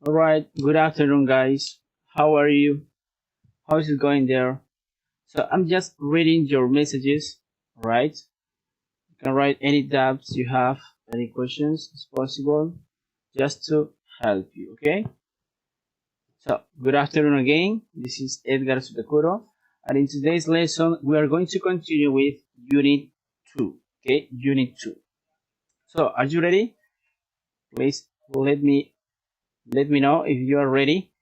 All right, good afternoon, guys. How are you? How is it going there? So I'm just reading your messages, right? You can write any doubts you have, any questions as possible, just to help you, okay? So good afternoon again. This is Edgar Sutakuro, and in today's lesson, we are going to continue with Unit 2, okay? Unit 2. So are you ready? Please let me know if you are ready.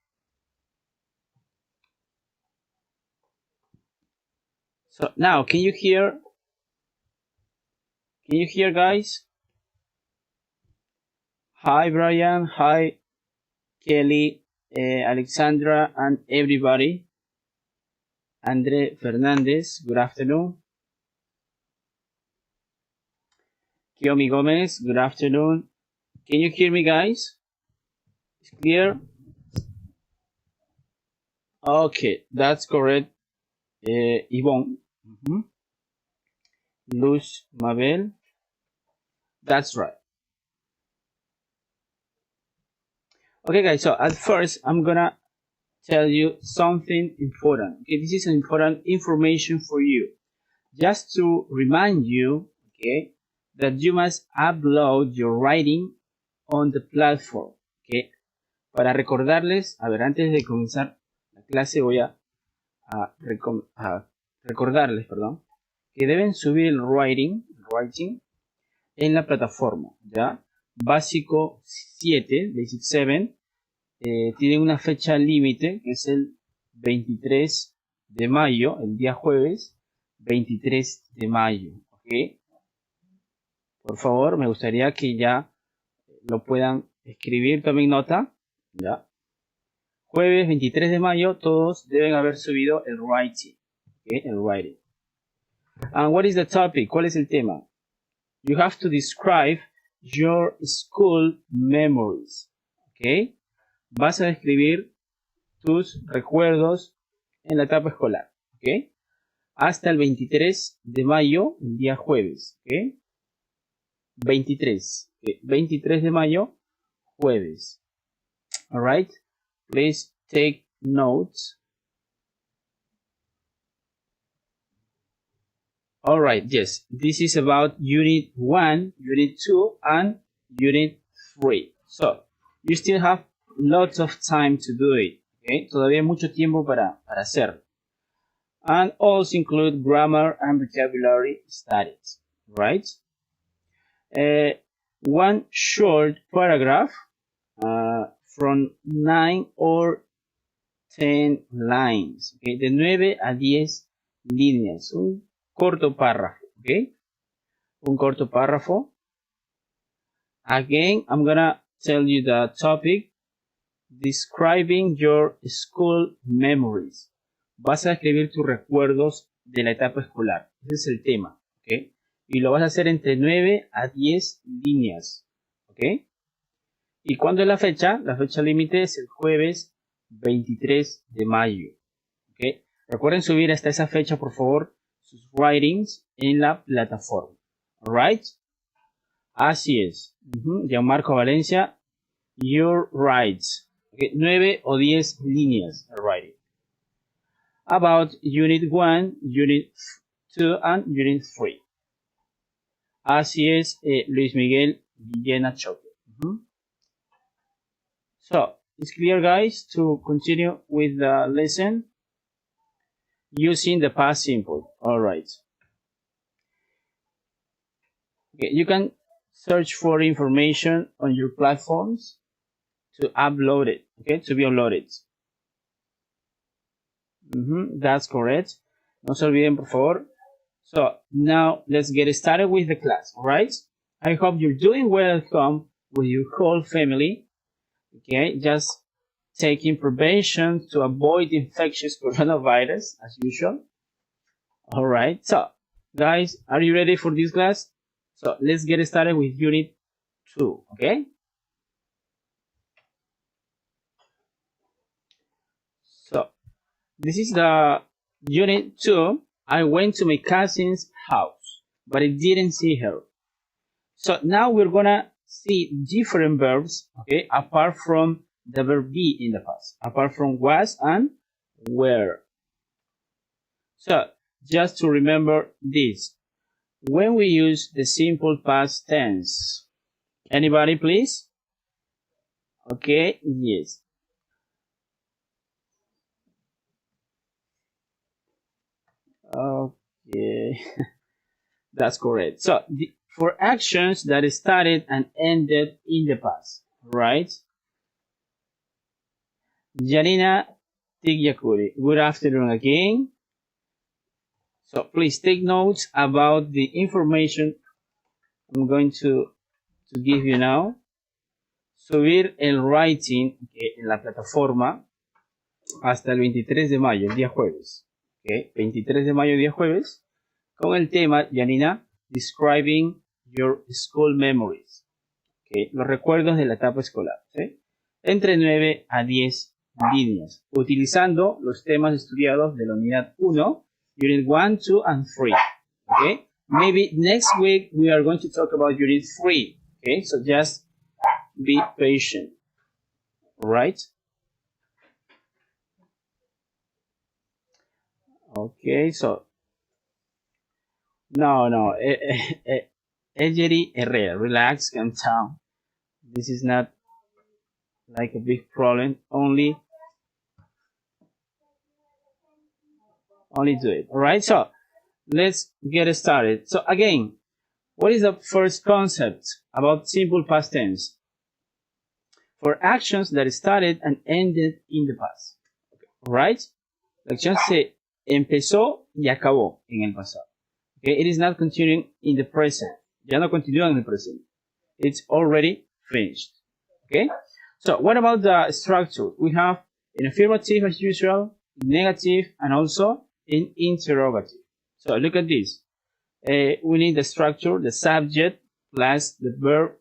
So now, can you hear? Can you hear, guys? Hi, Brian. Hi, Kelly, Alexandra, and everybody. Andre Fernandez, good afternoon. Kiyomi Gomez, good afternoon. Can you hear me, guys? It's clear? Okay, that's correct. Yvonne. Luz Mabel. That's right. Okay, guys, so at first, I'm gonna tell you something important. Okay, this is an important information for you. Just to remind you, okay, that you must upload your writing on the platform, okay. Para recordarles, a ver, antes de comenzar la clase voy a recordarles, perdón, que deben subir el writing en la plataforma, ¿ya? Básico 7, Basic 7, tiene una fecha límite, que es el 23 de mayo, el día jueves, 23 de mayo, ¿ok? Por favor, me gustaría que ya lo puedan escribir, tomen nota, ¿ya? Jueves 23 de mayo, todos deben haber subido el writing, ¿ok? El writing. And what is the topic? ¿Cuál es el tema? You have to describe your school memories, ¿ok? Vas a describir tus recuerdos en la etapa escolar, ¿ok? Hasta el 23 de mayo, el día jueves, ¿ok? 23, ¿okay? 23 de mayo, jueves. All right, please take notes. All right, yes, this is about Unit 1, Unit 2, and Unit 3. So, you still have lots of time to do it, okay? Todavía hay mucho tiempo para hacerlo. And also include grammar and vocabulary studies, right? One short paragraph from 9 or 10 lines, okay? De 9 a 10 líneas, un corto párrafo, okay? Un corto párrafo. Again, I'm gonna tell you the topic, describing your school memories. Vas a escribir tus recuerdos de la etapa escolar. Ese es el tema, ¿ok? Y lo vas a hacer entre 9 a 10 líneas, ¿ok? ¿Y cuándo es la fecha? La fecha límite es el jueves 23 de mayo, ¿ok? Recuerden subir hasta esa fecha, por favor, sus writings en la plataforma, ¿alright? Así es. Gianmarco Valencia, your rights. Okay, 9 o 10 líneas de writing. About Unit 1, Unit 2, and Unit 3. Así es, Luis Miguel Villena Choque. So, it's clear, guys, to continue with the lesson using the past simple. All right. Okay, you can search for information on your platforms to upload it, okay, to be uploaded. That's correct. No se olviden, por favor. So now let's get started with the class, all right? I hope you're doing well at home with your whole family, okay? Just taking prevention to avoid infectious coronavirus as usual. All right, so guys, are you ready for this class? So let's get started with Unit 2, okay? So this is the Unit 2. I went to my cousin's house, but I didn't see her. So now we're gonna see different verbs, okay, apart from the verb be in the past, apart from was and were. So, just to remember this, when we use the simple past tense, anybody please? Okay, yes. Okay, that's correct. So, for actions that started and ended in the past, right? Janina Tigyakuri, good afternoon again. So, please take notes about the information I'm going to give you now. Subir el writing en la plataforma hasta el 23 de mayo, el día jueves. Okay, 23 de mayo, día jueves, con el tema, Janina, Describing Your School Memories. Okay, los recuerdos de la etapa escolar. ¿Sí? Entre 9 a 10 líneas, utilizando los temas estudiados de la unidad 1, Unit 1, 2, and 3. Okay, maybe next week we are going to talk about Unit 3. Okay, so just be patient. Right? Okay, so no, Ejeri Herrera, relax, calm down. This is not like a big problem. Only do it. All right, so let's get started. So again, what is the first concept about simple past tense? For actions that started and ended in the past. All right? La acción se empezó y acabó en el pasado. Okay, it is not continuing in the present. Ya no continúa en el presente. It's already finished. Okay? So, what about the structure? We have an affirmative as usual, negative, and also an interrogative. So, look at this. We need the structure, the subject, plus the verb,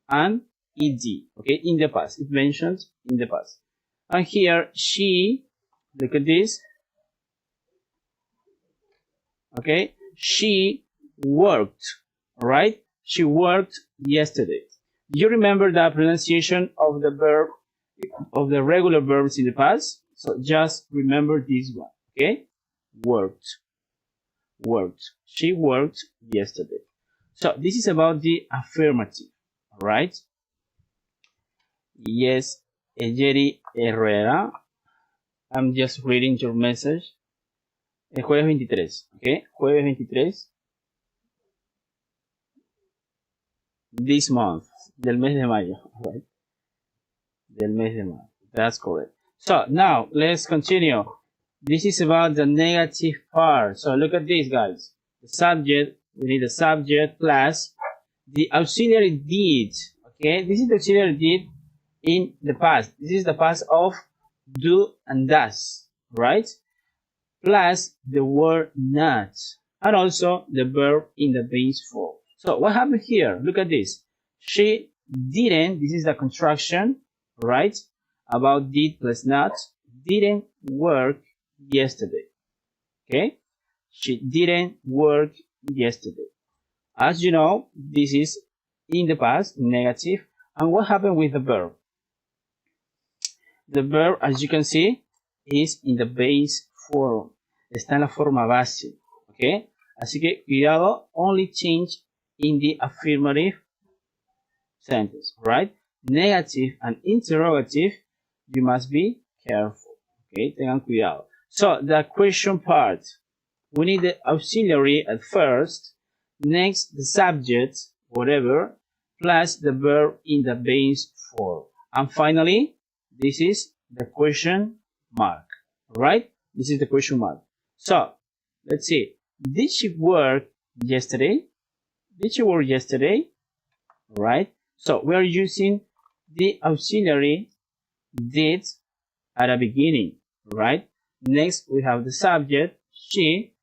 and ed. Okay, in the past. It mentions in the past. And here, she, look at this. Okay, she worked, right? She worked yesterday. Do you remember the pronunciation of the verb, of the regular verbs in the past? So just remember this one, okay? Worked. She worked yesterday. So this is about the affirmative, all right? Yes, Ejeri Herrera. I'm just reading your message. El jueves 23, ¿ok? Jueves 23. This month, del mes de mayo, right? Del mes de mayo, that's correct. So, now, let's continue. This is about the negative part. So, look at this, guys. The subject, we need the subject plus the auxiliary did, okay? This is the auxiliary did in the past. This is the past of do and does, right? Plus the word not, and also the verb in the base form. So what happened here? Look at this. She didn't, this is the construction, right? About did plus not, didn't work yesterday. Okay? She didn't work yesterday. As you know, this is in the past, negative. And what happened with the verb? The verb, as you can see, is in the base form. Está en la forma base. ¿Ok? Así que cuidado, only change in the affirmative sentence, right? Negative and interrogative, you must be careful. Okay, tengan cuidado. So, the question part. We need the auxiliary at first, next the subject, whatever, plus the verb in the base form. And finally, this is the question mark, right? This is the question mark. So, let's see. Did she work yesterday? Did she work yesterday? Right? So, we are using the auxiliary did at the beginning, right? Next, we have the subject, she,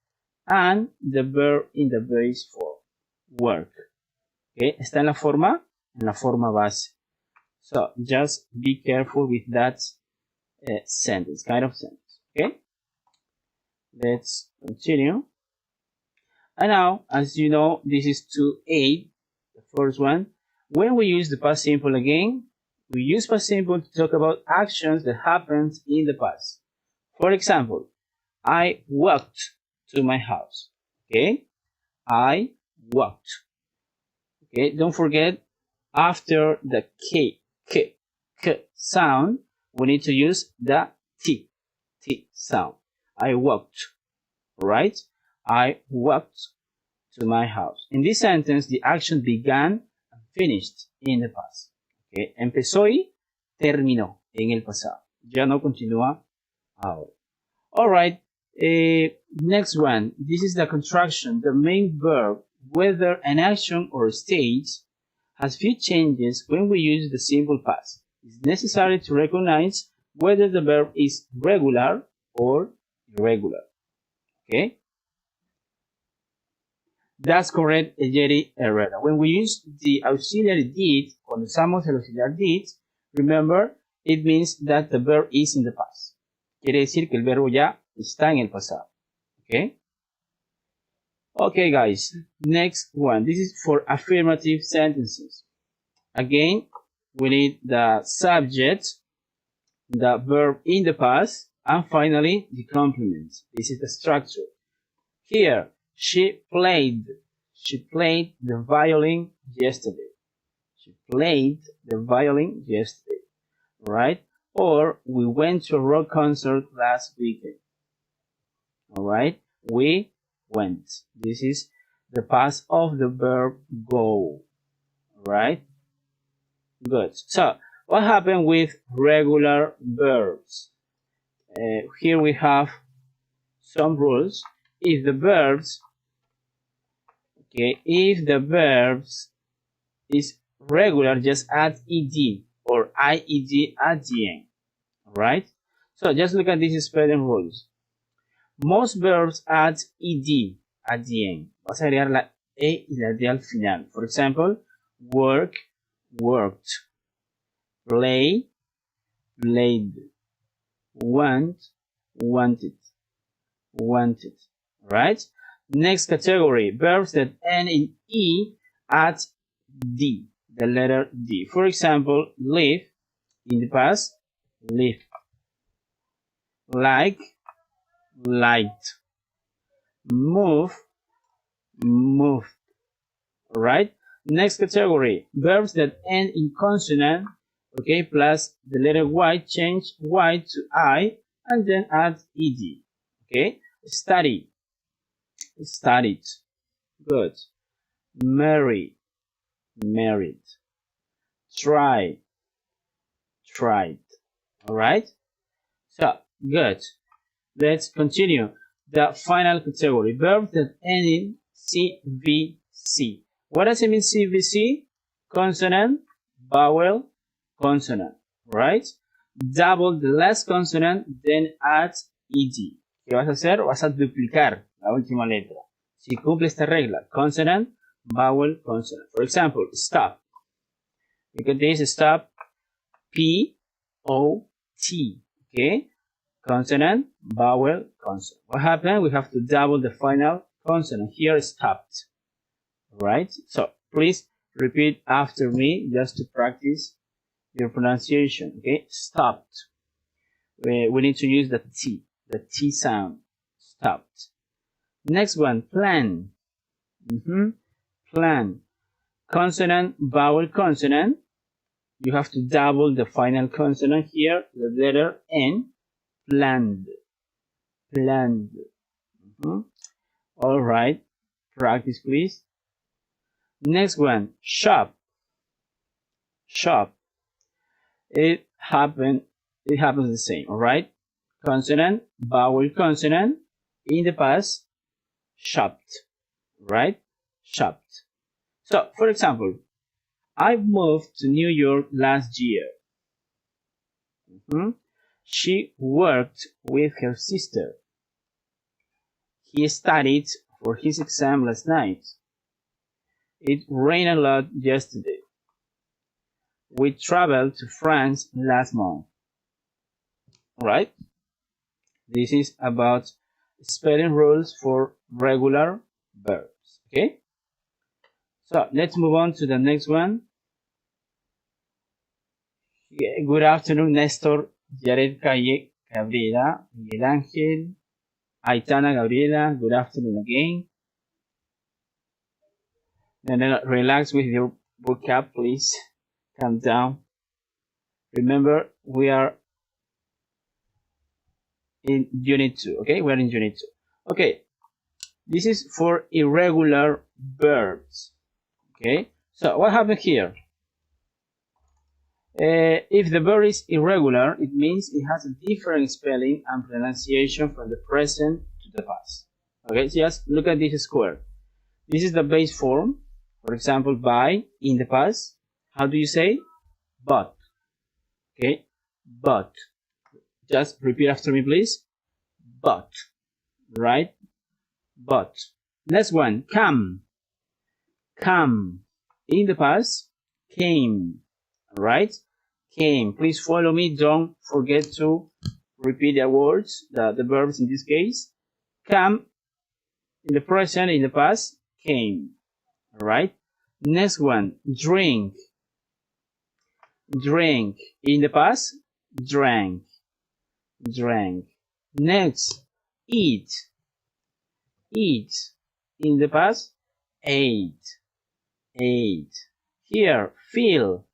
and the verb in the base form, work. Okay? Está en la forma base. So, just be careful with that sentence, kind of sentence. Okay? Let's continue. And now, as you know, this is 2A, the first one. When we use the past simple again, we use past simple to talk about actions that happened in the past. For example, I walked to my house. Okay, I walked. Okay, don't forget, after the k sound, we need to use the t sound. I walked, right? I walked to my house. In this sentence, the action began and finished in the past. Okay, empezó y terminó en el pasado. Ya no continúa ahora. All right. Next one. This is the contraction. The main verb, whether an action or state, has few changes when we use the simple past. It's necessary to recognize whether the verb is regular or irregular. Okay? That's correct, Jerry Herrera. When we use the auxiliary did, cuando usamos el auxiliar did, remember, it means that the verb is in the past. Quiere decir que el verbo ya está en el pasado. Okay? Okay, guys. Next one. This is for affirmative sentences. Again, we need the subject, the verb in the past, and finally, the complement. This is the structure. Here, she played the violin yesterday. She played the violin yesterday, right? Or we went to a rock concert last weekend. All right, we went. This is the past of the verb go. All right, good. So, what happened with regular verbs? Here we have some rules. If the verbs is regular, just add ed or ied at the end. Alright? So just look at these spelling rules. Most verbs add ed at the end. Vas a agregar la e y la d al final. For example, work, worked. Play, played. Want, wanted. Wanted. Right? Next category, verbs that end in E add D, the letter D. For example, live, in the past, lived. Like, liked. Move, moved. Alright? Next category, verbs that end in consonant, okay, plus the letter Y, change Y to I, and then add ED. Okay? Study, studied. Good. Marry, married. Try, tried. Alright? So, good. Let's continue. The final category, verbs that end in CVC. What does it mean, CVC? Consonant, vowel, consonant. Right? Double the last consonant, then add ED. ¿Qué vas a hacer? Vas a duplicar la última letra. Si cumple esta regla, consonant, vowel, consonant. For example, stop. Look at this, stop, P-O-T. Okay? Consonant, vowel, consonant. What happened? We have to double the final consonant. Here, stopped. Right? So, please repeat after me just to practice your pronunciation. Okay? Stopped. We need to use the T sound. Stopped. Next one, plan. Plan. Consonant, vowel, consonant. You have to double the final consonant here, the letter N. Planned. Planned. All right. Practice, please. Next one, shop. Shop. It happens the same. All right. Consonant, vowel, consonant. In the past, shopped. Right? Shopped. So, for example, I moved to New York last year. She worked with her sister. He studied for his exam last night. It rained a lot yesterday. We traveled to France last month. Right? This is about spelling rules for regular verbs. Okay? So let's move on to the next one. Good afternoon, Néstor, Jared Calle, Gabriela, Miguel Ángel, Aitana, Gabriela. Good afternoon again. And then relax with your vocab, please. Calm down. Remember, we are in Unit 2, okay? We're in Unit 2. Okay, this is for irregular verbs, okay? So, what happened here? If the verb is irregular, it means it has a different spelling and pronunciation from the present to the past. Okay, so just look at this square. This is the base form. For example, by, in the past. How do you say? But. Okay, but. Just repeat after me, please. But. Right? But. Next one, come. Come. In the past, came. Right? Came. Please follow me. Don't forget to repeat the words, the verbs in this case. Come in the present, in the past, came. Alright? Next one, drink. Drink. In the past, drank. Drank. Next, eat. Eat. In the past, ate. Ate. Here, feel.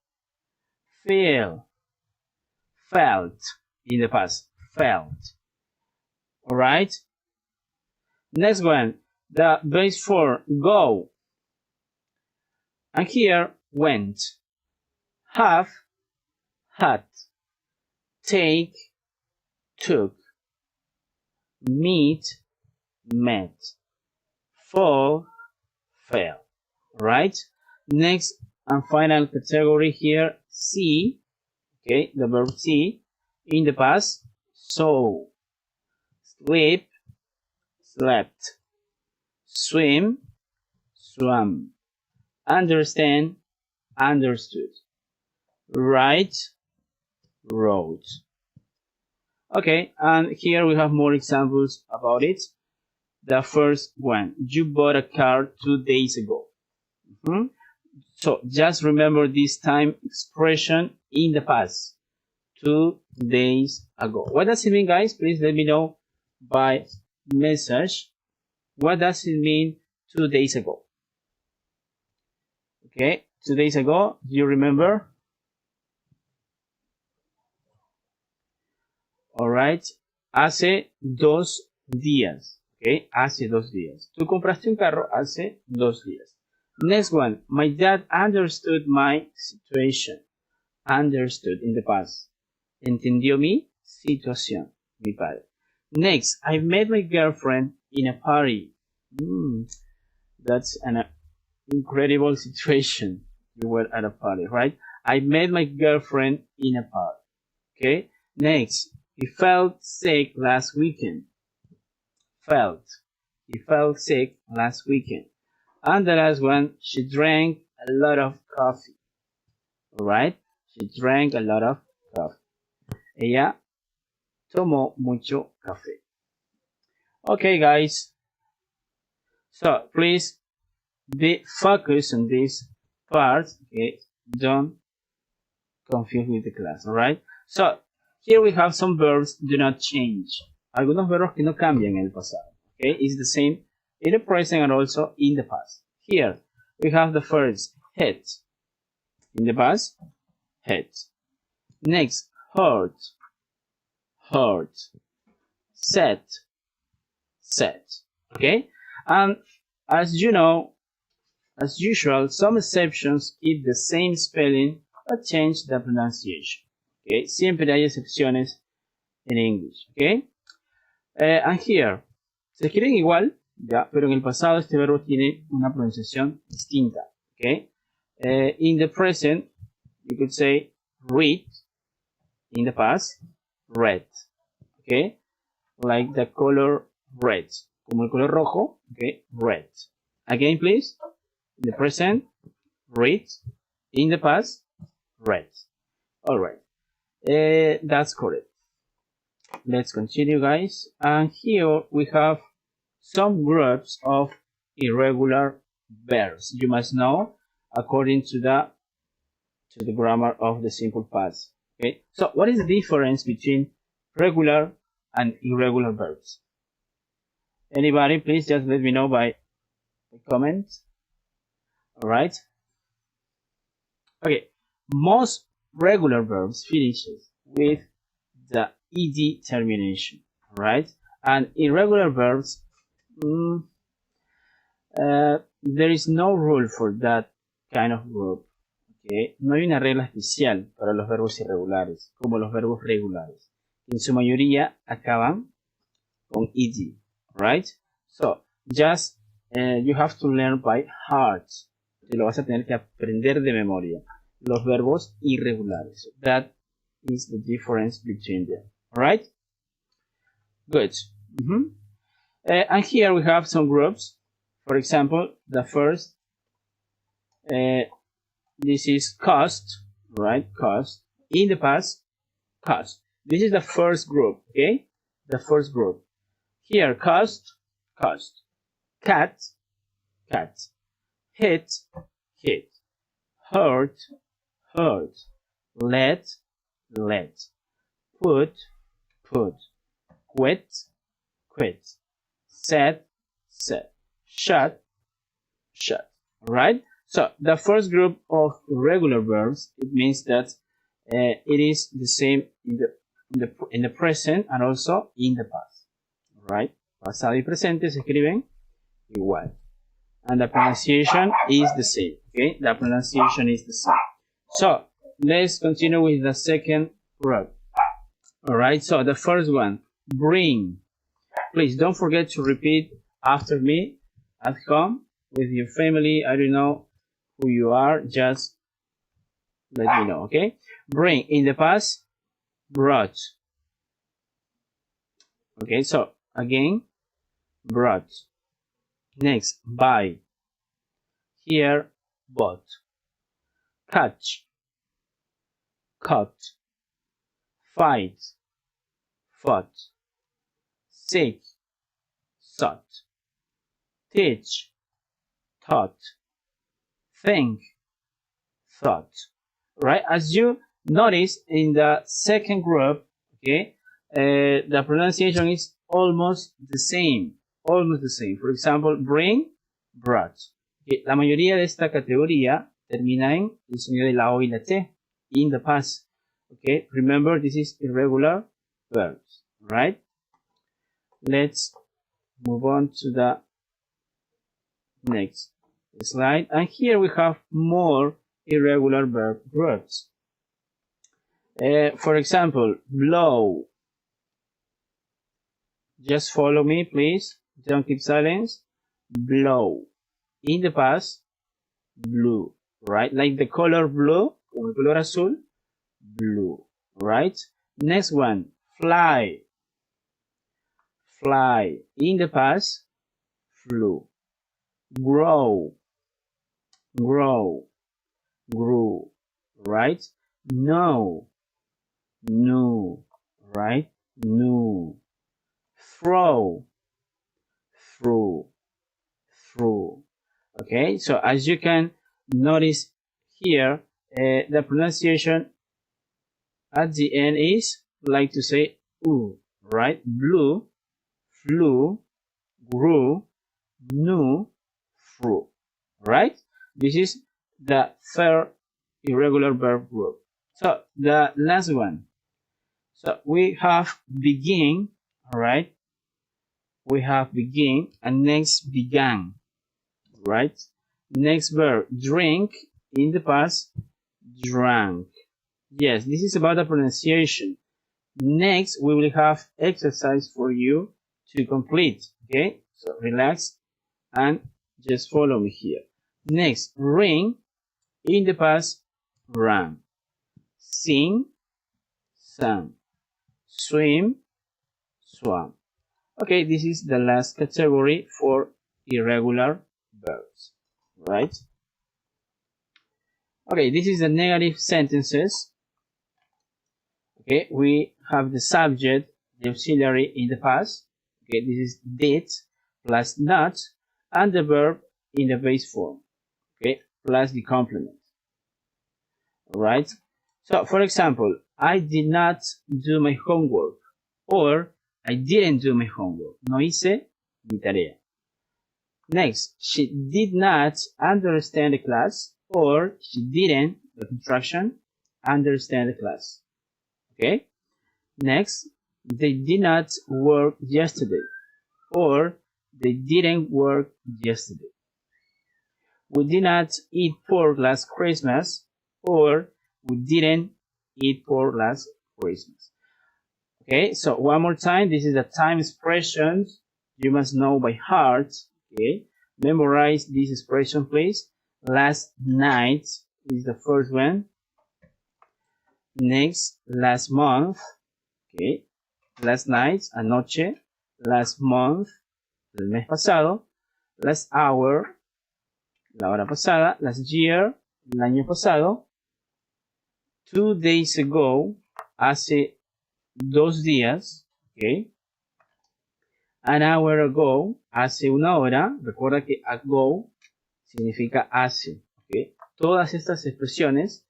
Feel. Felt. In the past, felt. Alright? Next one, the base for go. And here, went. Have, had. Take, took. Meet, met. Fall, fell. Right? Next and final category here, see. Okay, the verb see. In the past, saw. Sleep, slept. Swim, swam. Understand, understood. Write, wrote. Okay, and here we have more examples about it. The first one, you bought a car 2 days ago. So just remember this time expression in the past. 2 days ago. What does it mean, guys? Please let me know by message. What does it mean 2 days ago? Okay, 2 days ago, do you remember? Alright, hace 2 días. Okay, hace 2 días. Tú compraste un carro hace 2 días. Next one, my dad understood my situation. Understood in the past. Entendió mi situación, mi padre. Next, I met my girlfriend in a party. That's an incredible situation. You were at a party, right? I met my girlfriend in a party. Okay. Next, he felt sick last weekend. Felt. He felt sick last weekend. And the last one, she drank a lot of coffee. Alright? She drank a lot of coffee. Ella tomó mucho café. Okay, guys. So, please be focused on this part. Okay? Don't confuse with the class. Alright? So, here we have some verbs do not change. Algunos verbos que no cambian en el pasado. Okay? It's the same in the present and also in the past. Here, we have the first, head. In the past, head. Next, heart. Heart. Set. Set. Okay? And as you know, as usual, some exceptions keep the same spelling but change the pronunciation. Okay? Siempre hay excepciones en English. Okay? And here, se escriben igual, ya, pero en el pasado este verbo tiene una pronunciación distinta. Okay? In the present, you could say read. In the past, red. Okay? Like the color red. Como el color rojo, okay? Red. Again, please. In the present, read. In the past, red. Alright. That's correct. Let's continue, guys. And here we have some groups of irregular verbs. You must know according to the grammar of the simple past. Okay, so what is the difference between regular and irregular verbs? Anybody, please just let me know by comments. All right. Okay, most regular verbs finishes with the ed termination, right? And irregular verbs, there is no rule for that kind of group. Okay, no hay una regla especial para los verbos irregulares, como los verbos regulares. En su mayoría acaban con ed, right? So, just you have to learn by heart. Te lo vas a tener que aprender de memoria. Los verbos irregulares. That is the difference between them. Alright? Good. And here we have some groups. For example, the first, this is cost, right? Cost. In the past, cost. This is the first group, okay? The first group. Here, cost, cost. Cat, cat. Hit, hit. Hurt, hurt. Let, let. Put, put. Quit, quit. Set, set. Shut, shut. Right? So the first group of regular verbs, it means that it is the same in the present and also in the past. Right? Pasado y presente se escriben igual. And the pronunciation is the same. Okay? The pronunciation is the same. So let's continue with the second group. Alright, so the first one, bring. Please don't forget to repeat after me at home with your family. I don't know who you are, just let me know, okay? Bring, in the past, brought. Okay, so again, brought. Next, buy. Here, bought. Catch, caught. Fight, fought. Seek, sought. Teach, taught. Think, thought. Right? As you notice in the second group, okay, the pronunciation is almost the same. Almost the same. For example, bring, brought. Okay, la mayoría de esta categoría termina en el sonido de la O y la T. In the past. Okay, remember this is irregular verbs. Right? Let's move on to the next slide. And here we have more irregular verb groups. For example, blow. Just follow me, please. Don't keep silence. Blow. In the past, blue. Right? Like the color blue, como el color azul, blue. Right? Next one, fly. Fly. In the past, flew. Grow. Grow. Grew. Right? Know. Knew. Right? Knew. Throw. Through. Through. Okay, so as you can notice here, the pronunciation at the end is like to say ooh, right? Blue, flew, grew, knew, threw. Right? This is the third irregular verb group. So the last one. So we have begin, alright? We have begin and next began, right? Next verb, drink, in the past, drank. Yes, this is about the pronunciation. Next, we will have exercise for you to complete, okay? So relax and just follow me here. Next, ring, in the past, ran. Sing, sang. Swim, swam. Okay, this is the last category for irregular verbs, right? Okay, this is the negative sentences. Okay, we have the subject, the auxiliary in the past. Okay, this is did plus not, and the verb in the base form. Okay, plus the complement. Alright, so for example, I did not do my homework. Or, I didn't do my homework. No hice mi tarea. Next, she did not understand the class. Or, she didn't, the contraction, understand the class. Okay? Next, they did not work yesterday. Or, they didn't work yesterday. We did not eat pork last Christmas. Or, we didn't eat pork last Christmas. Okay, so one more time, this is the time expressions you must know by heart. Okay, memorize this expression, please. Last night is the first one. Next, last month. Okay, last night, anoche. Last month, el mes pasado. Last hour, la hora pasada. Last year, el año pasado. 2 days ago, hace 2 días. Okay. An hour ago, hace una hora. Recuerda que ago significa hace. Okay. Todas estas expresiones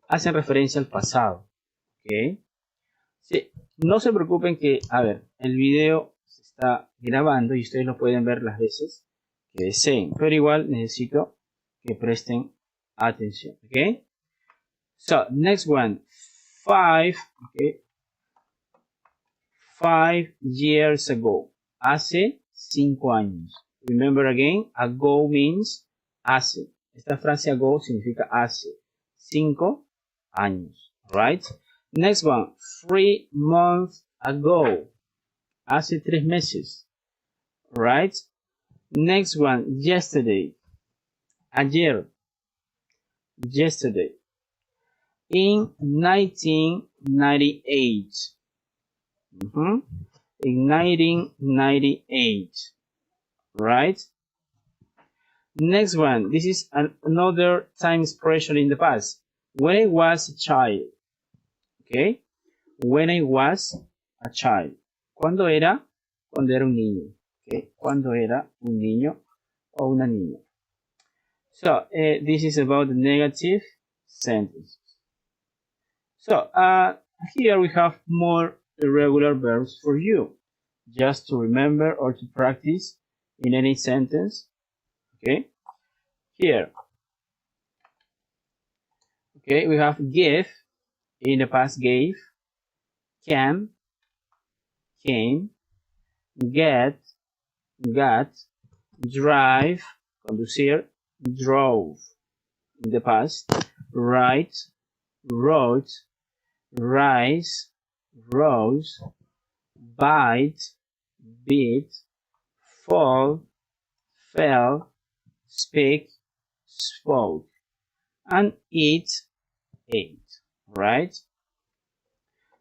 hacen referencia al pasado. Okay. Sí, no se preocupen que, a ver, el video se está grabando y ustedes lo pueden ver las veces que deseen. Pero igual necesito que presten atención. Okay. So, next one. 5. Okay. 5 years ago. Hace 5 años. Remember again, ago means hace. Esta frase ago significa hace 5 años. Right? Next one. 3 months ago. Hace 3 meses. Right? Next one. Yesterday. Ayer. Yesterday. In 1998. In 1998, right? Next one, this is another time expression in the past. When I was a child, okay? When I was a child. ¿Cuándo era? Cuando era un niño, okay? Cuando era un niño o una niña. So, this is about the negative sentences. So, here we have more irregular verbs for you, just to remember or to practice in any sentence. Okay, here, okay, we have give, in the past gave, can, came, get, got, drive, conducir, drove, in the past, write, wrote, rise, rose, bite, beat, fall, fell, speak, spoke, and eat, ate, right?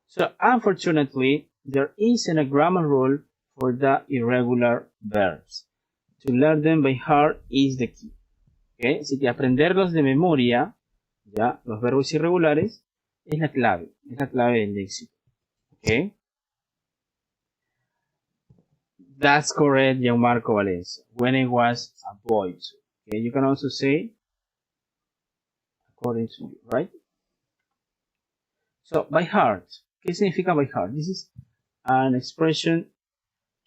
So unfortunately, there isn't a grammar rule for the irregular verbs. To learn them by heart is the key. Okay? Así que aprenderlos de memoria, ya, los verbos irregulares, es la clave del léxico. Okay? That's correct, Gianmarco Valencia. When I was a boy too. Okay, you can also say according to you, right? So, by heart. ¿Qué significa by heart? This is an expression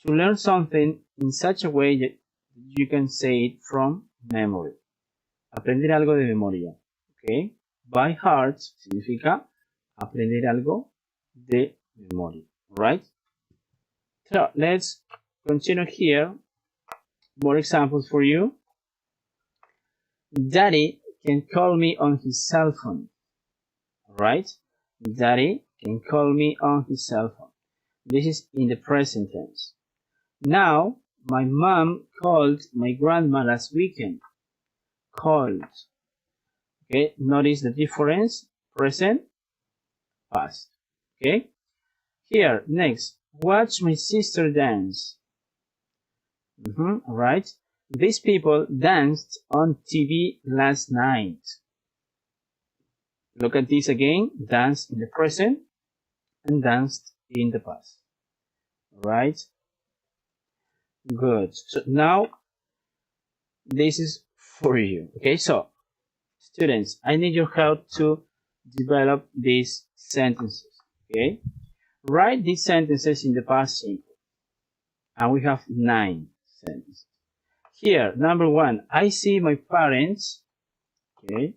to learn something in such a way that you can say it from memory. Aprender algo de memoria. Okay? By heart significa aprender algo de memoria. Right? So, let's continue here. More examples for you. Daddy can call me on his cell phone. Right? Daddy can call me on his cell phone. This is in the present tense. Now, my mom called my grandma last weekend. Called. Okay, notice the difference. Present, past. Okay? Here, next. Watch my sister dance. Right? These people danced on TV last night. Look at this again. Danced in the present and danced in the past. Right? Good. So now, this is for you. Okay, so, students, I need your help to develop these sentences. Okay. Write these sentences in the past simple. And we have 9 sentences. Here, number 1, I see my parents. Okay.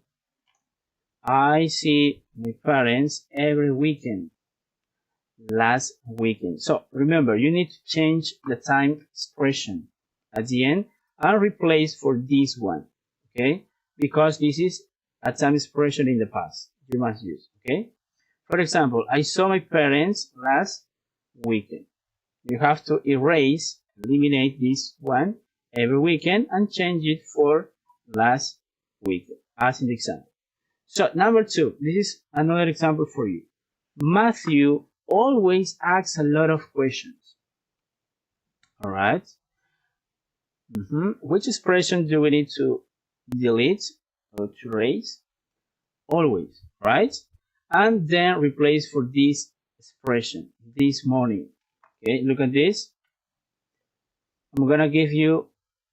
I see my parents every weekend. Last weekend. So remember, you need to change the time expression at the end and replace for this one. Okay. Because this is a time expression in the past. You must use. Okay. For example, I saw my parents last weekend. You have to erase, eliminate this one every weekend and change it for last weekend, as in the example. So, number 2, this is another example for you. Matthew always asks a lot of questions. Alright. Which expression do we need to delete or to erase? Always, right? And then replace for this expression, this morning. Okay, look at this. I'm gonna give you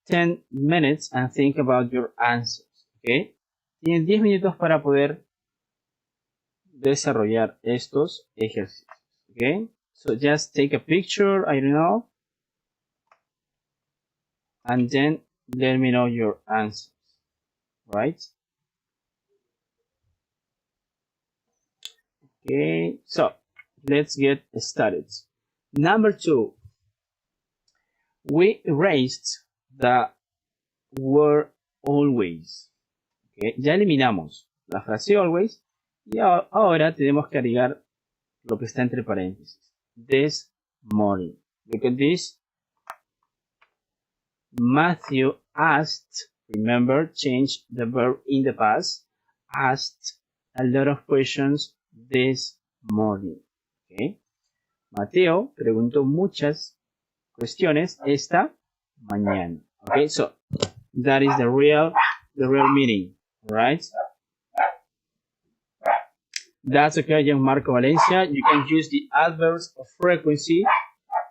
10 minutes and think about your answers. Okay, tienes 10 minutos para poder desarrollar estos ejercicios. Okay, so just take a picture, I don't know, and then let me know your answers. Right? Okay, so let's get started. Number 2, we erased the word always. Okay, ya eliminamos la frase always y ahora tenemos que agregar lo que está entre paréntesis. This morning. Look at this. Matthew asked, remember, change the verb in the past, asked a lot of questions this morning. Okay. Mateo preguntó muchas cuestiones esta mañana. Okay, so that is the real meaning, right? That's okay, Gianmarco Valencia. You can use the adverbs of frequency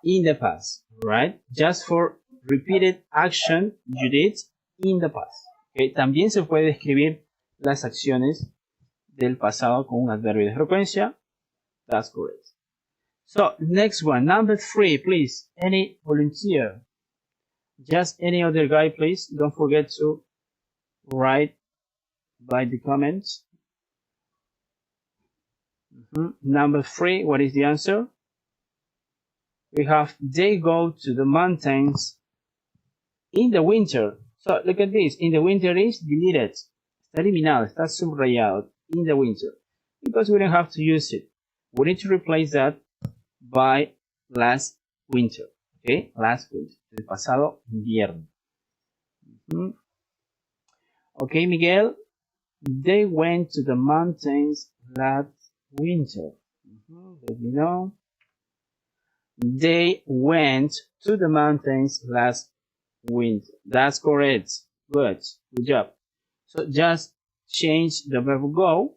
in the past, right? Just for repeated action you did in the past. Okay, también se puede escribir las acciones del pasado con un adverbio de frecuencia. That's correct. So, next one, number 3, please. Any volunteer? Just any other guy, please. Don't forget to write by the comments. Number 3, what is the answer? We have, they go to the mountains in the winter. So, look at this. In the winter is deleted. Está eliminado, está subrayado. In the winter. Because we don't have to use it. We need to replace that by last winter. Okay, last winter. El pasado invierno. Okay, Miguel. They went to the mountains last winter. Let me know. They went to the mountains last winter. That's correct. Good job. So just change the verb go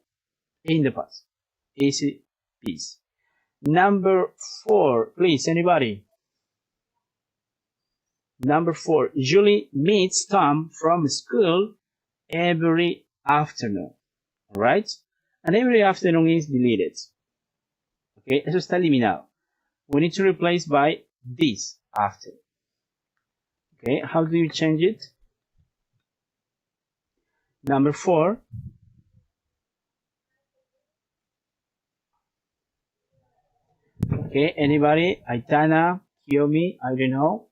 in the past. Easy peasy. Number 4, please, anybody? Number 4, Julie meets Tom from school every afternoon. Alright? And every afternoon is deleted. Okay, eso está eliminado. We need to replace by this afternoon. Okay, how do you change it? Number 4. Okay, anybody? Aitana, Kiyomi, I don't know.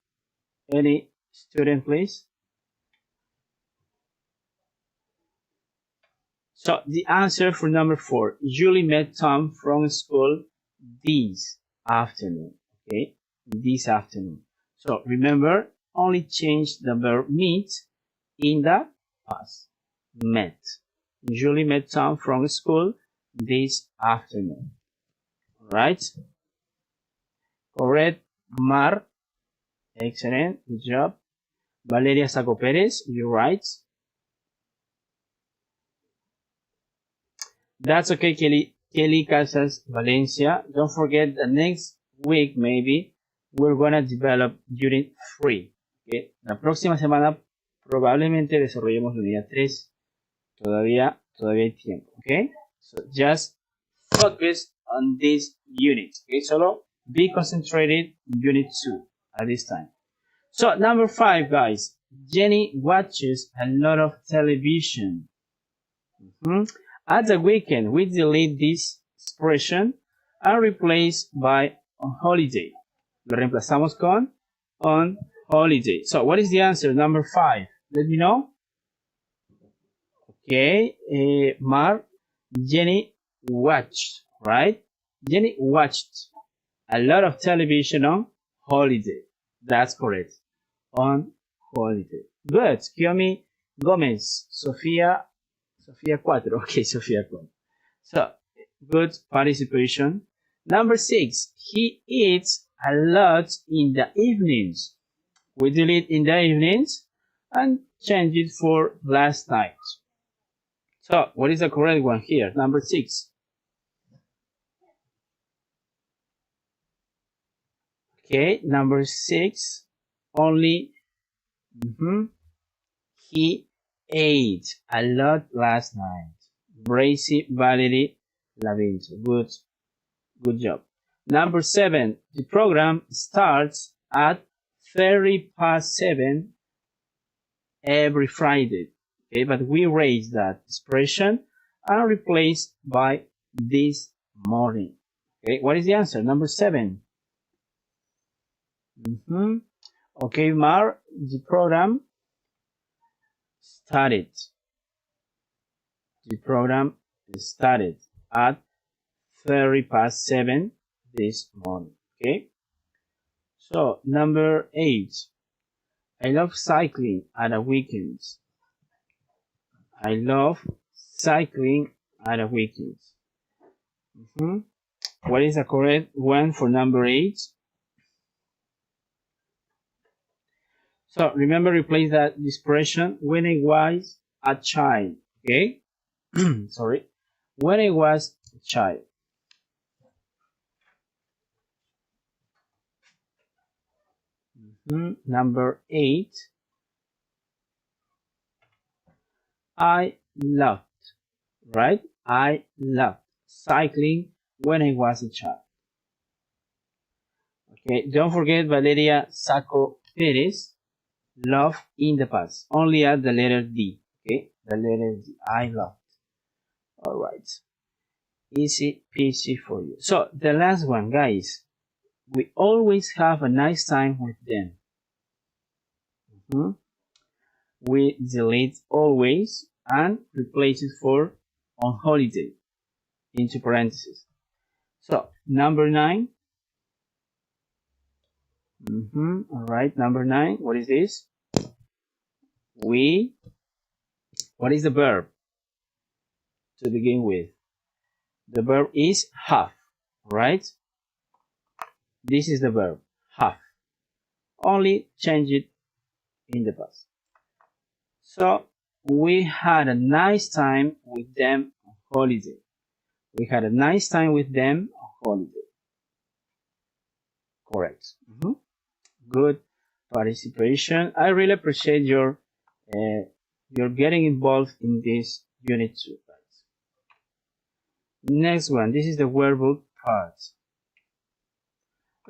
Any student, please? So, the answer for number 4. Julie met Tom from school this afternoon. Okay, this afternoon. So, remember, only change the verb meet in the past. Met. Julie met Tom from school this afternoon. Alright? Correct, Mar. Excellent, good job. Valeria Saco Perez, you're right. That's okay, Kelly Casas Valencia. Don't forget the next week, maybe, we're gonna develop unit 3. Okay? La próxima semana probablemente desarrollemos la unidad 3. Todavía hay tiempo. Okay? So just focus on this unit. Okay, so be concentrated in unit 2 at this time. So number 5, guys. Jenny watches a lot of television. At the weekend, we delete this expression and replace by on holiday. Lo reemplazamos con on holiday. So what is the answer? Number 5. Let me know. Okay, Mar, Jenny watched, right? Jenny watched a lot of television on holiday. That's correct. On holiday. Good. Kiyomi Gomez, Sofia 4. Okay, Sofia 4. So, good participation. Number 6. He eats a lot in the evenings. We delete in the evenings and change it for last night. So, what is the correct one here? Number 6. Okay, number 6. Only he ate a lot last night. Bracy, Valerie, Lavinto. Good job. Number 7. The program starts at 7:30 every Friday. Okay, but we raise that expression and replace by this morning. Okay, what is the answer? Number 7. Okay, Mar, the program started. The program started at 7:30 this morning. Okay. So number 8. I love cycling at the weekends. I love cycling at the weekends. What is the correct one for number 8? So remember, replace that expression when I was a child. Okay. Sorry. When I was a child. Number 8. I loved, right? I loved cycling when I was a child. Okay, don't forget Valeria Saco Perez, love in the past. Only add the letter D. Okay, the letter D. I loved. All right. Easy peasy for you. So the last one, guys. We always have a nice time with them. We delete always and replace it for on holiday into parentheses. So number 9. All right, number 9. What is this? What is the verb to begin with? The verb is have, right? This is the verb have. Only change it in the past. So we had a nice time with them on holiday. We had a nice time with them on holiday. Correct. Good participation. I really appreciate your getting involved in this unit 2. Next one. This is the workbook part.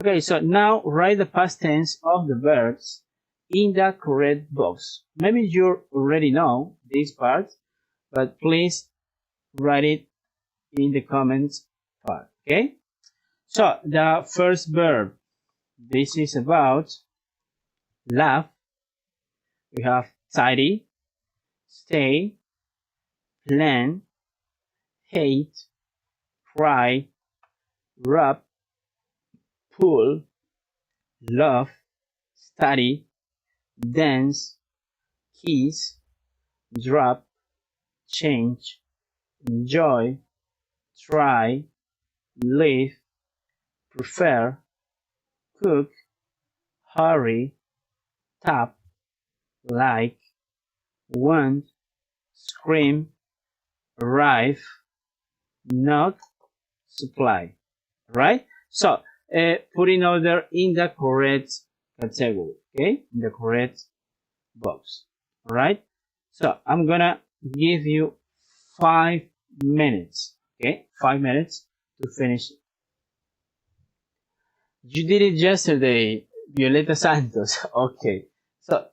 Okay, so now write the past tense of the verbs in the correct box. Maybe you already know this part, but please write it in the comments part. Okay, so the first verb, this is about laugh. We have tidy, stay, plan, hate, cry, rub, pull, love, study, dance, kiss, drop, change, enjoy, try, live, prefer, cook, hurry, tap, like, want, scream, arrive, knock, supply. Right? So put in order in the correct category, okay, in the correct box. All right, so I'm gonna give you 5 minutes, okay, 5 minutes to finish it. You did it yesterday, Violeta Santos. Okay, so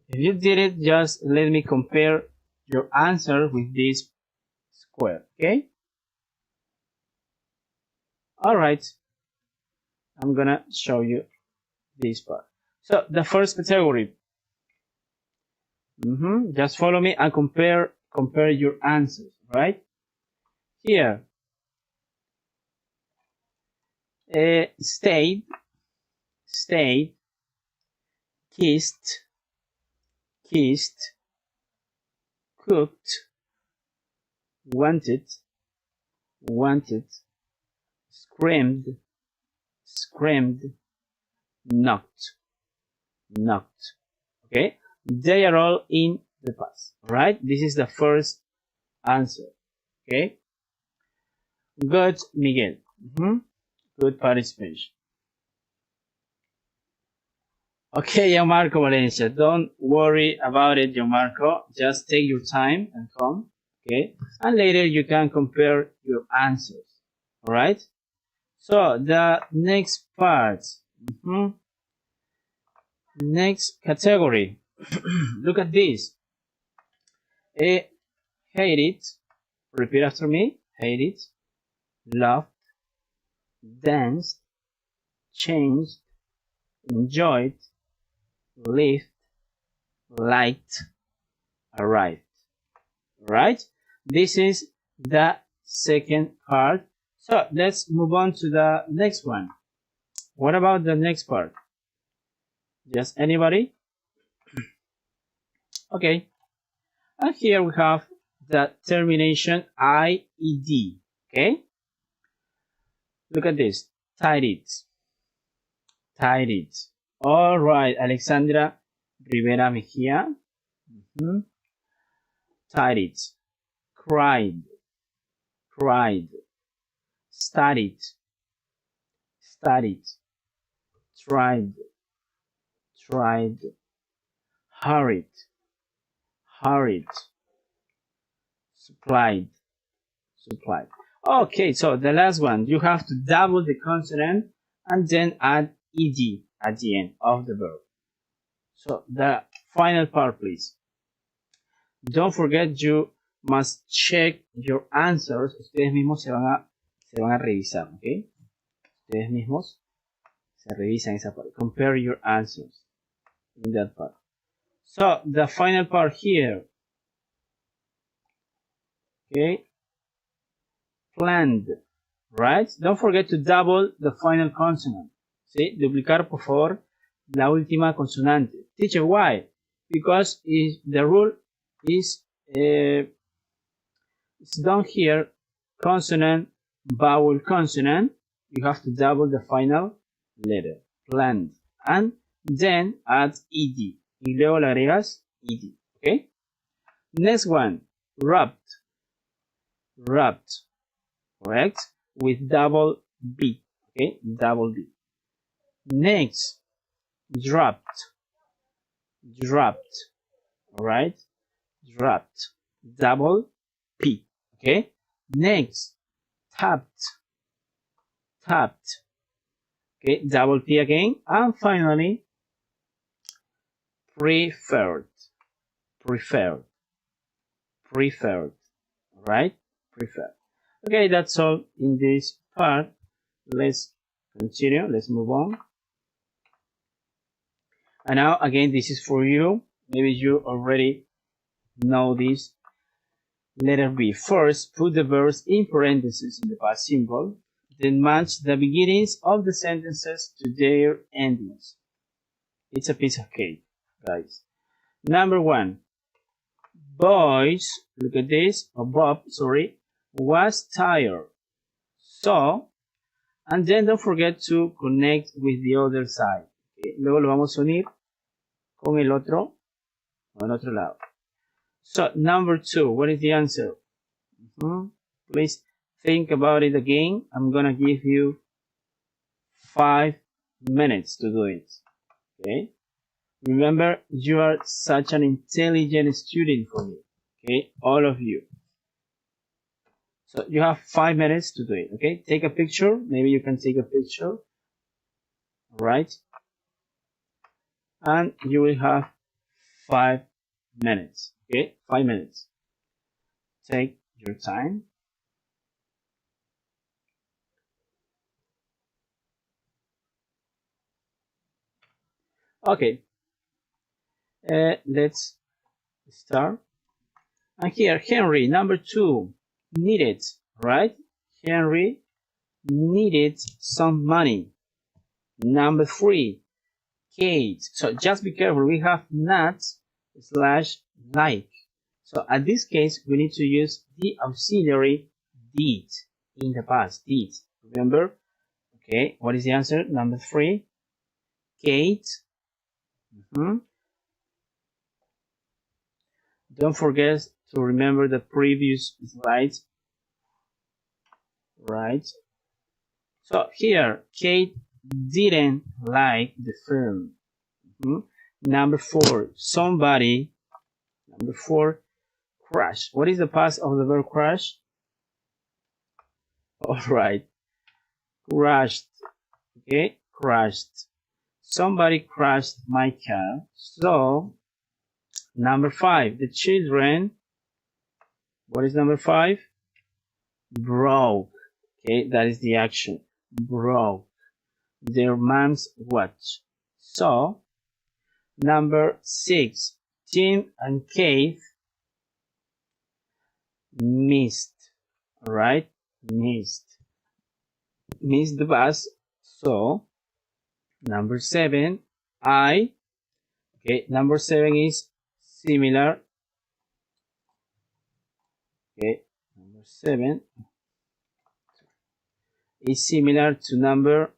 if you did it, just let me compare your answer with this square, okay? Alright, I'm gonna show you this part. So the first category, just follow me and compare your answers, right? Here, stayed, kissed, cooked, wanted, screamed, knocked. Okay, they are all in the past, right? This is the first answer. Okay, good, Miguel. Good participation. Okay, Gianmarco Valencia, don't worry about it, Gianmarco. Just take your time and come, okay? And later you can compare your answers, all right? So the next part, next category. Look at this. Hate it. Repeat after me. Hate it. Loved. Danced. Changed. Enjoyed. Lived. Liked. Arrived. Right? This is the second part. So let's move on to the next one. What about the next part? Just anybody? Okay. And here we have the termination IED. Okay? Look at this. Tied it. All right, Alexandra Rivera Mejia. Tied it. Cried. Studied. Tried. Hurried. Supplied. Okay, so the last one, you have to double the consonant and then add ed at the end of the verb. So the final part, please. Don't forget, you must check your answers. Ustedes mismos se van a revisar, ¿ok? Ustedes mismos se revisan esa parte. Compare your answers in that part. So the final part here. Okay. Planned, right? Don't forget to double the final consonant. ¿Sí? Duplicar, por favor, la última consonante. Teacher, why? Because the rule is it's down here, consonant, vowel, consonant. You have to double the final letter. Planned. And then add ed. Y luego le agregas ed. Okay? Next one, wrapped. Correct? With double B. Okay? Double B. Next, dropped. Alright? Dropped. Double P. Okay? Next, tapped. Okay? Double P again. And finally, preferred. Alright? Preferred. Okay, that's all in this part. Let's continue. Let's move on. And now, again, this is for you. Maybe you already know this. Letter B. First, put the verbs in parentheses in the past simple. Then match the beginnings of the sentences to their endings. It's a piece of cake, guys. Number one. Boys, look at this. Bob, sorry, was tired. So, and then don't forget to connect with the other side. Okay. Luego lo vamos a unir con el otro lado. So, number two, what is the answer? Please think about it again. I'm gonna give you 5 minutes to do it. Okay. Remember, you are such an intelligent student for me. Okay, all of you. So you have 5 minutes to do it. Okay, take a picture. Maybe you can take a picture. Right, and you will have 5 minutes. Okay, 5 minutes. Take your time. Okay, let's start. And here, Henry, number 2, needed, right? Henry needed some money. Number 3, Kate. So just be careful. We have not / like. So at this case, we need to use the auxiliary did in the past. Did. Remember? Okay. What is the answer? Number 3, Kate. Don't forget to remember the previous slide. Right. So here, Kate didn't like the film. Number 4, somebody. Number 4, crash. What is the past of the verb crash? All right, crashed. Okay, crashed. Somebody crashed my car. So, number 5, the children. What is number 5? Broke. Okay, that is the action. Broke their mom's watch. So, number 6, Tim and Kate missed. All right, missed the bus. So, number 7, okay, number 7 is similar. Okay, number 7 is similar to number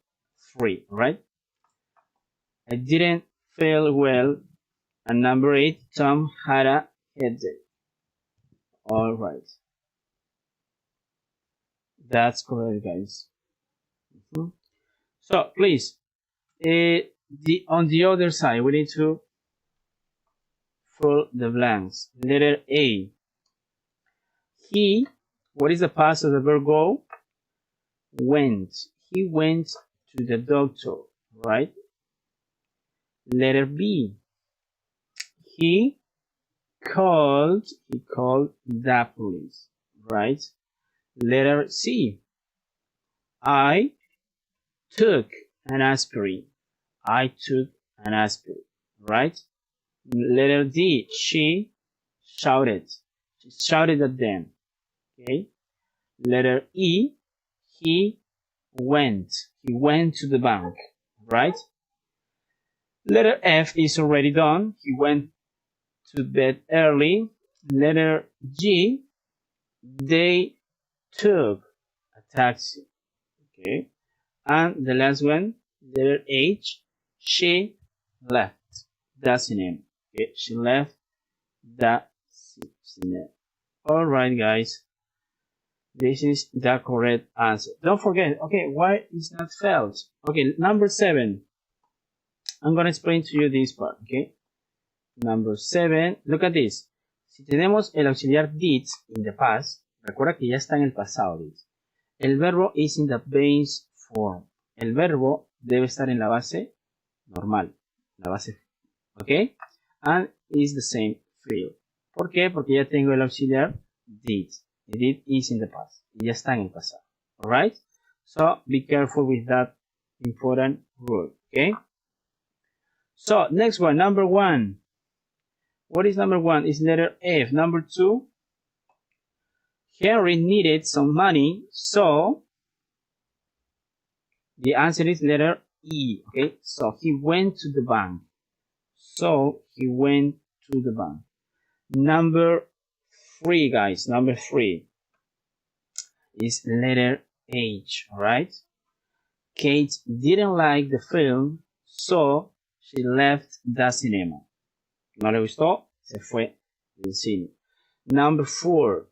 3, right? I didn't feel well. And number 8, Tom had a headache. All right. That's correct, guys. So please, on the other side, we need to fill the blanks. Letter A. He, what is the past of the verb go? Went. He went to the doctor, right? Letter B. He called the police, right? Letter C. I took an aspirin. I took an aspirin, right? Letter D. She shouted. She shouted at them. Okay. Letter E. He went. He went to the bank, right? Letter F is already done. He went to bed early. Letter G. They took a taxi. Okay. And the last one, letter H. She left the cinema. Okay. She left the cinema. Alright, guys. This is the correct answer. Don't forget, okay, why is not felt? Okay, number 7. I'm going to explain to you this part, okay? Number 7, look at this. Si tenemos el auxiliar did in the past, recuerda que ya está en el pasado. El verbo is in the base form. El verbo debe estar en la base normal, la base, okay? And is the same field. ¿Por qué? Porque ya tengo el auxiliar did. The did is in the past. Y ya está en el pasado. Alright? So, be careful with that important rule. Okay? So, next one, number 1. What is number 1? It's letter F. Number 2. Henry needed some money, so the answer is letter E. Okay? So, he went to the bank. So, he went to the bank. Number 3, guys. Number 3 is letter H. Alright? Kate didn't like the film, so she left the cinema. No le gustó, se fue del cine. Number 4.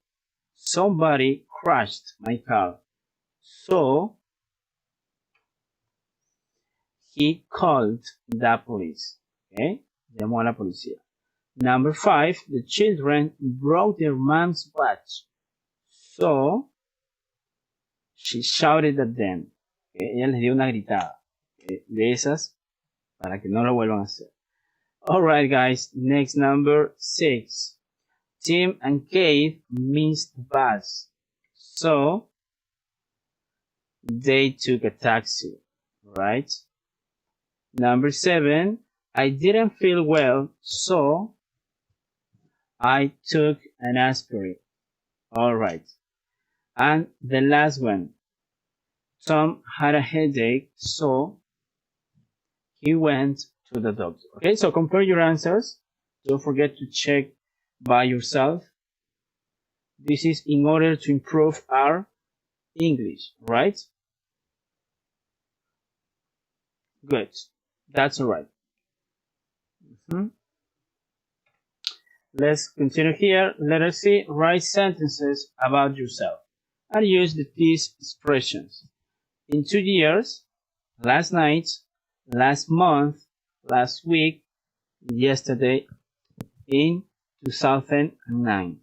Somebody crashed my car, so he called the police. Okay? Llamó a la policía. Number 5. The children broke their mom's watch, so She shouted at them. Okay. Ella les dio una gritada. Okay. De esas, para que no lo vuelvan a hacer. Alright guys, next number 6. Tim and Kate missed the bus. So, they took a taxi. Right? Number 7. I didn't feel well, so I took an aspirin. Alright. And the last one. Tom had a headache, so he went to the doctor. Okay, so compare your answers. Don't forget to check by yourself. This is in order to improve our English, right? Good. That's all right. Let's continue here. Letter C. Write sentences about yourself and use these expressions. In 2 years, last night, last month, last week, yesterday, in 2009.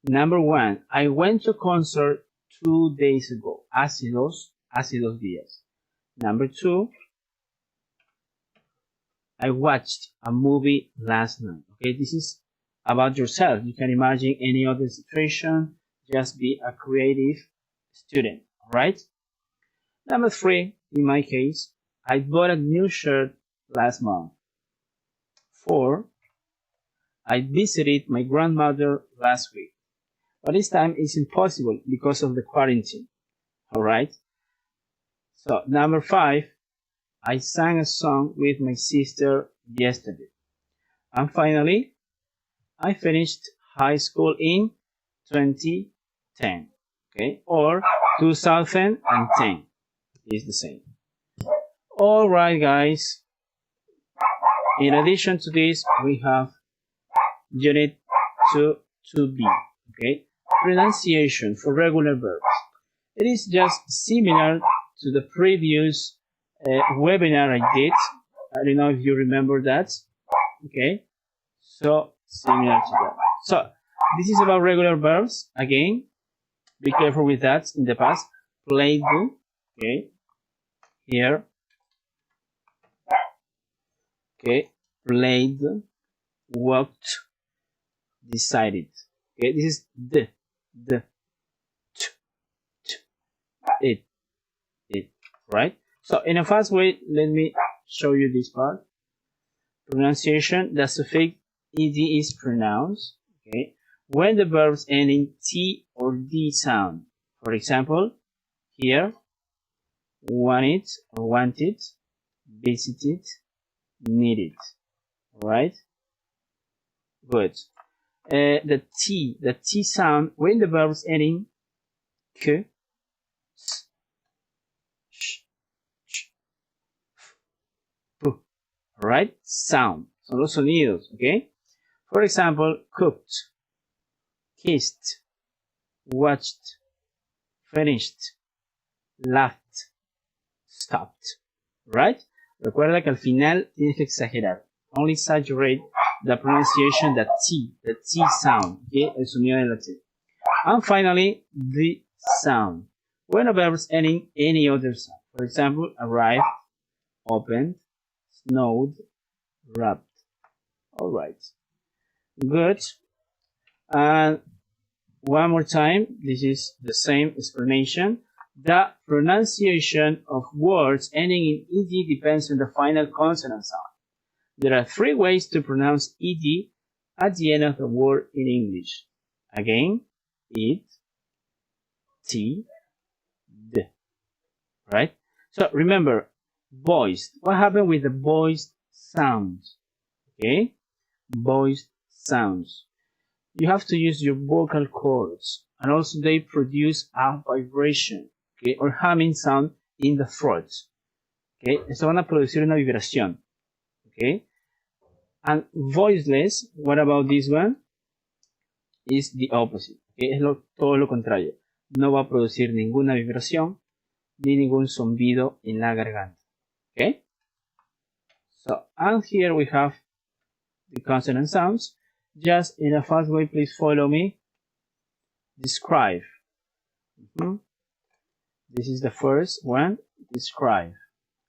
Number 1. I went to a concert 2 days ago. Hace dos días. Number 2. I watched a movie last night. Okay, this is about yourself. You can imagine any other situation. Just be a creative student, right? Number 3, in my case, I bought a new shirt last month. 4, I visited my grandmother last week. But this time it's impossible because of the quarantine. Alright? So, number 5, I sang a song with my sister yesterday. And finally, I finished high school in 2010. Okay? Or 2010 is the same. Alright guys. In addition to this, we have Unit 2b. Okay? Pronunciation for regular verbs. It is just similar to the previous webinar I did. I don't know if you remember that. Okay? So, similar to that. So, this is about regular verbs. Again, be careful with that in the past. Played. Okay? Here. Okay? Played. Walked. Decided. Okay? This is the, it, right? So, in a fast way, let me show you this part. Pronunciation, the suffix ed is pronounced, okay, when the verbs end in t or d sound. For example, here, wanted or wanted, visited, needed, right? Good. The t sound when the verbs end in k, s, sh, ch, f, p, right? Sound. Son los sonidos, okay? For example, cooked, kissed, watched, finished, laughed, stopped, right? Recuerda que al final tienes que exagerar. Only exaggerate the pronunciation, the T sound, okay? El sonido de la T. And finally, the sound. When a verb is ending any other sound. For example, arrived, opened, snowed, wrapped. Alright. Good. And one more time, this is the same explanation. The pronunciation of words ending in ed depends on the final consonant sound. There are 3 ways to pronounce ed at the end of the word in English. Again, it, t, d. Right? So remember, voiced. What happened with the voiced sounds? Okay? Voiced sounds. You have to use your vocal cords, and also they produce a vibration, okay, or humming sound in the throat. Okay? Esto van a producir una vibración. Okay? And voiceless, what about this one? Is the opposite. Okay? Es todo lo contrario. No va a producir ninguna vibración ni ningún zumbido en la garganta. Okay? So, and here we have the consonant sounds. Just in a fast way, please follow me. Describe. This is the first one. Describe.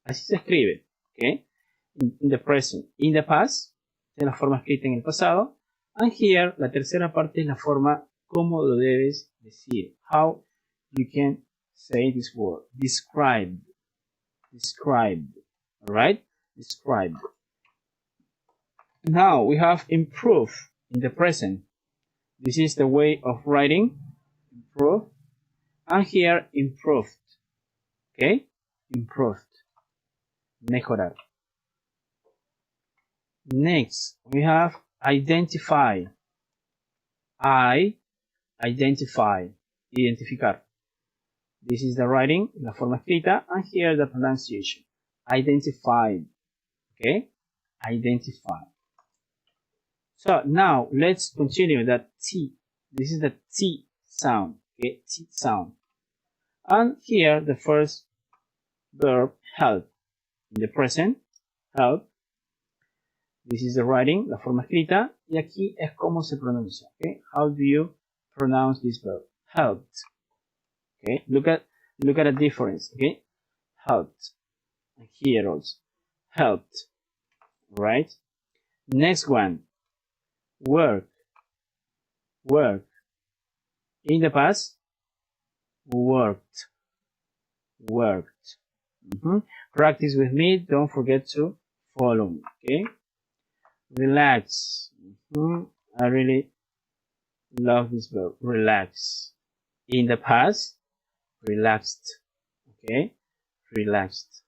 Así se escribe. Okay. In the present. In the past. Es la forma escrita en el pasado. And here, la tercera parte es la forma cómo lo debes decir. How you can say this word. Describe. Describe. Alright? Describe. Now we have improve in the present. This is the way of writing. Improve. And here, improved. Okay? Improved. Mejorar. Next, we have identify. Identify. Identificar. This is the writing, la forma escrita, and here the pronunciation. Identified. Okay? Identify. So now let's continue that T. This is the T sound. Okay? T sound. And here the first verb help. In the present, help. This is the writing, la forma escrita, y aquí es como se pronuncia. Okay? How do you pronounce this verb? Helped. Okay? Look at a difference. Okay? Helped. And here also. Helped. Right? Next one. Work. Work. In the past, worked. Worked. Practice with me. Don't forget to follow me. Okay? Relax. I really love this verb. Relax. In the past, relaxed. Okay? Relaxed.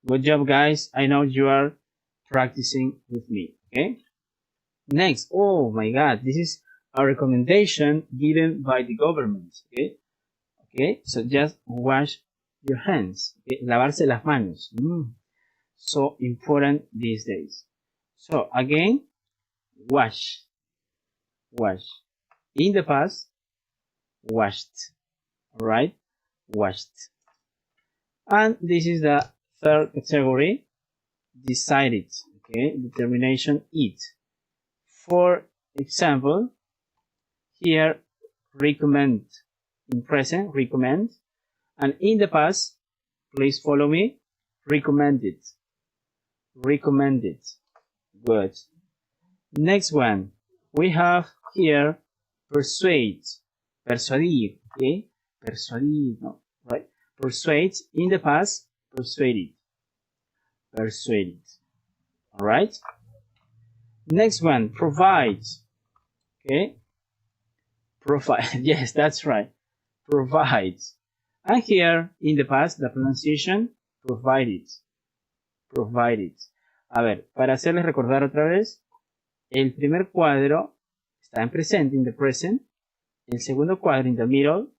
Good job, guys. I know you are practicing with me. Okay? Next. Oh my God. This is a recommendation given by the government. Okay? Okay? So just wash your hands. Okay? Lavarse las manos. So important these days. So again, wash. Wash. In the past, washed. Alright? Washed. And this is the third category. Decided. Okay? Determination, eat. For example, here, recommend. In present, recommend. And in the past, please follow me, recommended. Recommended. Good. Next one. We have here persuade. Persuadir. Okay? Persuadir. No. Right? Persuade. In the past, persuaded. Persuaded. Alright? Next one. Provide. Okay? Provide. Yes, that's right. Provide. And here, in the past, the pronunciation, provided. Provided. A ver, para hacerles recordar otra vez, el primer cuadro está en presente, in the present. El segundo cuadro, in the middle,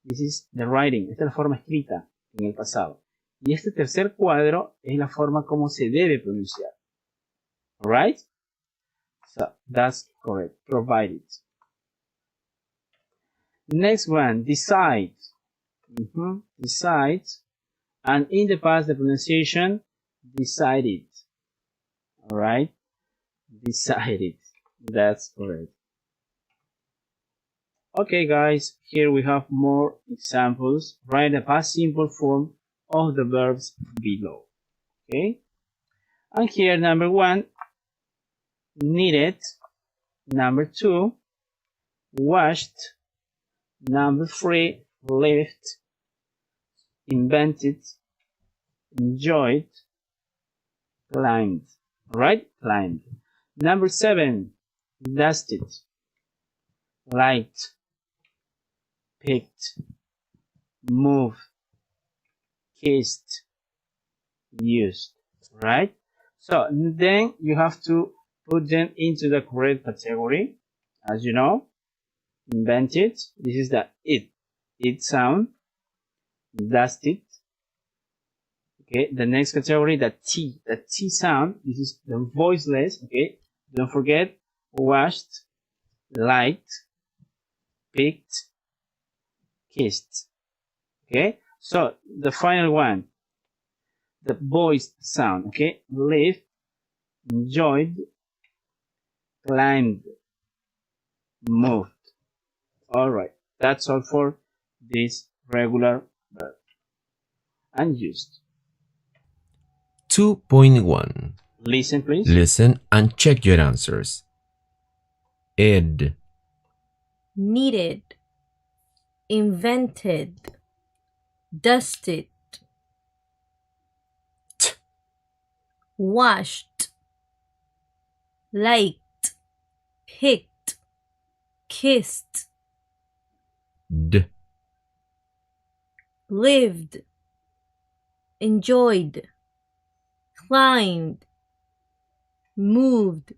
this is the writing. Esta es la forma escrita en el pasado. Y este tercer cuadro es la forma como se debe pronunciar. Alright? So, that's correct. Provided. Next one, decide. Decide. And in the past, the pronunciation, decided. Alright? Decided. That's correct. Okay, guys, here we have more examples. Write the past simple form of the verbs below. Okay? And here, number 1, needed. Number 2, washed. Number 3, lived. Invented. Enjoyed. Climbed. Right? Climbed. Number 7, dusted. Liked. Picked. Moved. Kissed. Used. Right? So then you have to put them into the correct category. As you know, invented. This is the it sound. Dusted. Okay, the next category, the T sound. This is the voiceless. Okay, don't forget, washed, liked, picked, kissed. Okay, so the final one, the voiced sound. Okay, lived, enjoyed, climbed, moved. All right, that's all for this regular verb. Unused. 2.1. Listen, please. Listen and check your answers. Ed. Needed, invented, dusted, washed, liked, picked, kissed, D. lived, enjoyed, climbed, moved,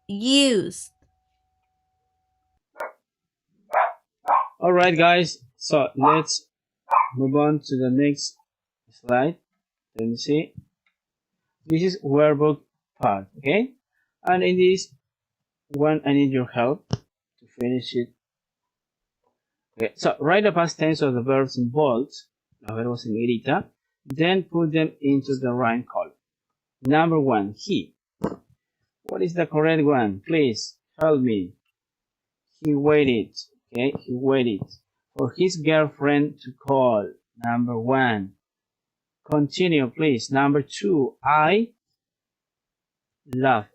used. Alright guys, so let's move on to the next slide. Let me see. This is workbook part, okay? And in this one, I need your help to finish it. Okay, so write the past tense of the verbs in bold, los verbos en negrita, then put them into the right column. Number 1, he. What is the correct one? Please help me. He waited. Okay, he waited for his girlfriend to call. Number 1. Continue, please. Number 2. I loved.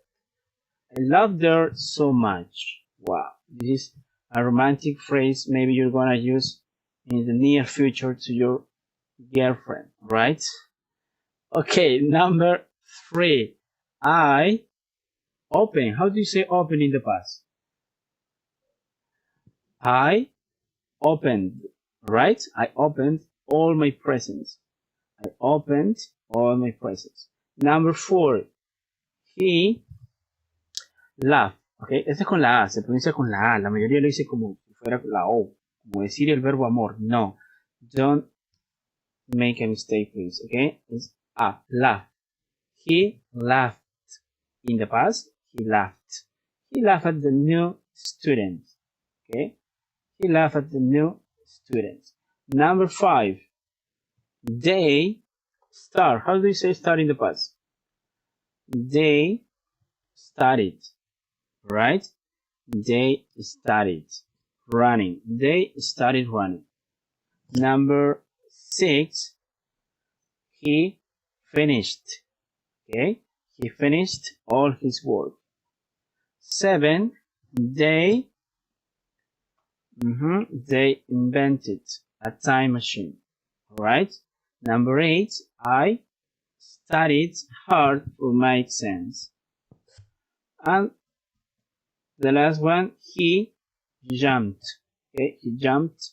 I loved her so much. Wow, this is a romantic phrase. Maybe you're gonna use in the near future to your girlfriend, right? Okay, number 3. I open. How do you say open in the past? I opened, right? I opened all my presents. I opened all my presents. Number 4. He laughed. Okay, este es con la A, se pronuncia con la A. La mayoría lo dice como si fuera la O, como decir el verbo amor. No, don't make a mistake, please. Okay, it's A, laugh. He laughed. In the past, he laughed. He laughed at the new student. Okay. He laughed at the new students. Number 5. They start. How do you say start in the past? They started. Right? They started running. They started running. Number 6. He finished. Okay? He finished all his work. 7. They invented a time machine. Right? Number 8. I studied hard for my exams. And the last one, he jumped. Okay, he jumped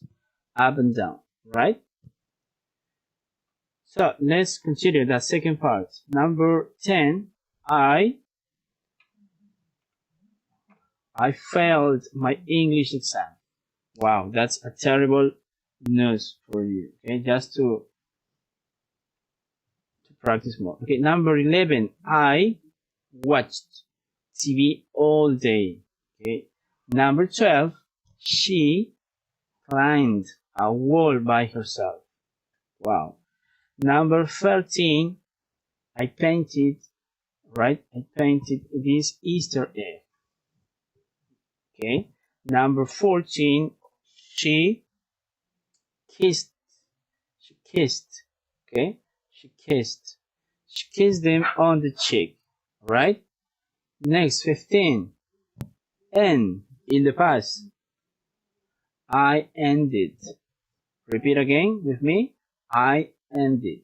up and down. Right? So let's consider the second part. Number 10. I failed my English exam. Wow, that's a terrible news for you. Okay, just to practice more. Okay, number 11. I watched TV all day. Okay, number 12. She climbed a wall by herself. Wow. Number 13. I painted. Right, I painted this Easter egg. Okay. Number 14. She kissed. Okay. She kissed them on the cheek. Right. Next, 15. End in the past. I ended. Repeat again with me. I ended.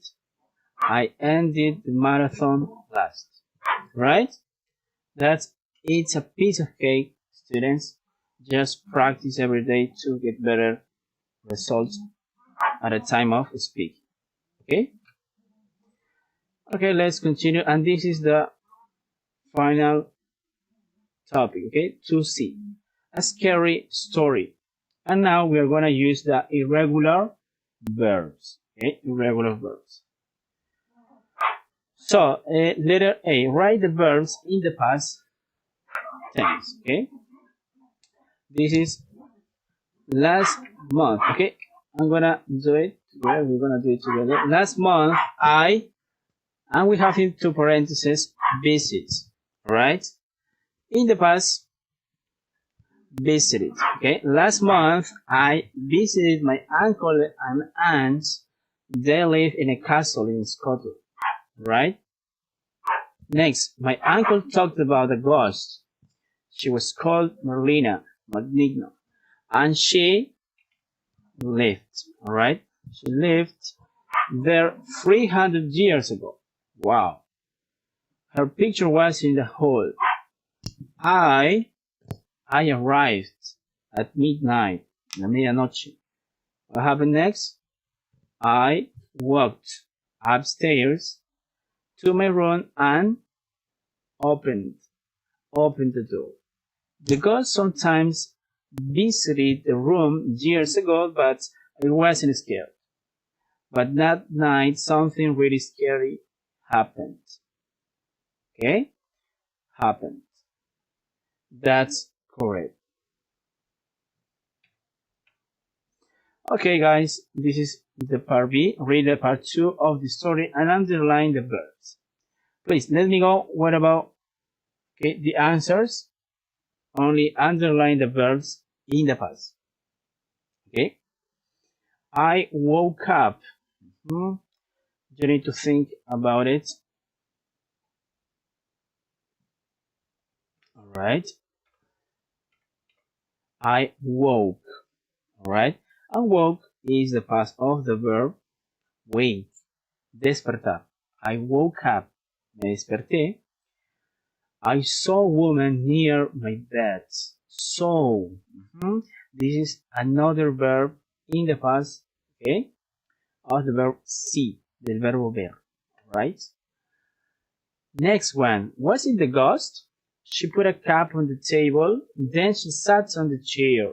I ended the marathon last. Right? It's a piece of cake, students. Just practice every day to get better results at a time of speaking. Okay? Okay, let's continue. And this is the final topic. Okay? 2C. A scary story. And now we are going to use the irregular verbs. Okay? Irregular verbs. So, letter A. Write the verbs in the past tense. Okay? This is last month. Okay? I'm gonna do it together. We're gonna do it together. Last month, and we have into parentheses visits. Right? In the past, visited. Okay, last month I visited my uncle and aunt. They live in a castle in Scotland, right? Next, my uncle talked about a ghost. She was called Merlina Maligno, and she lived, alright? She lived there 300 years ago. Wow. Her picture was in the hall. I arrived at midnight, la medianoche. What happened next? I walked upstairs to my room and opened the door. The ghost sometimes visited the room years ago, but I wasn't scared. But that night, something really scary happened. Okay? Happened. That's correct. Okay, guys, this is the part B. Read the part 2 of the story and underline the verbs. Please, let me go. What about the answers? Only underline the verbs in the past. Okay? I woke up. You need to think about it. Alright. I woke. Alright. And woke is the past of the verb wake. Despertar. I woke up. Me desperté. I saw a woman near my bed. So, this is another verb in the past, okay, of the verb see, del verbo ver, right? Next one, was it the ghost? She put a cup on the table, then she sat on the chair.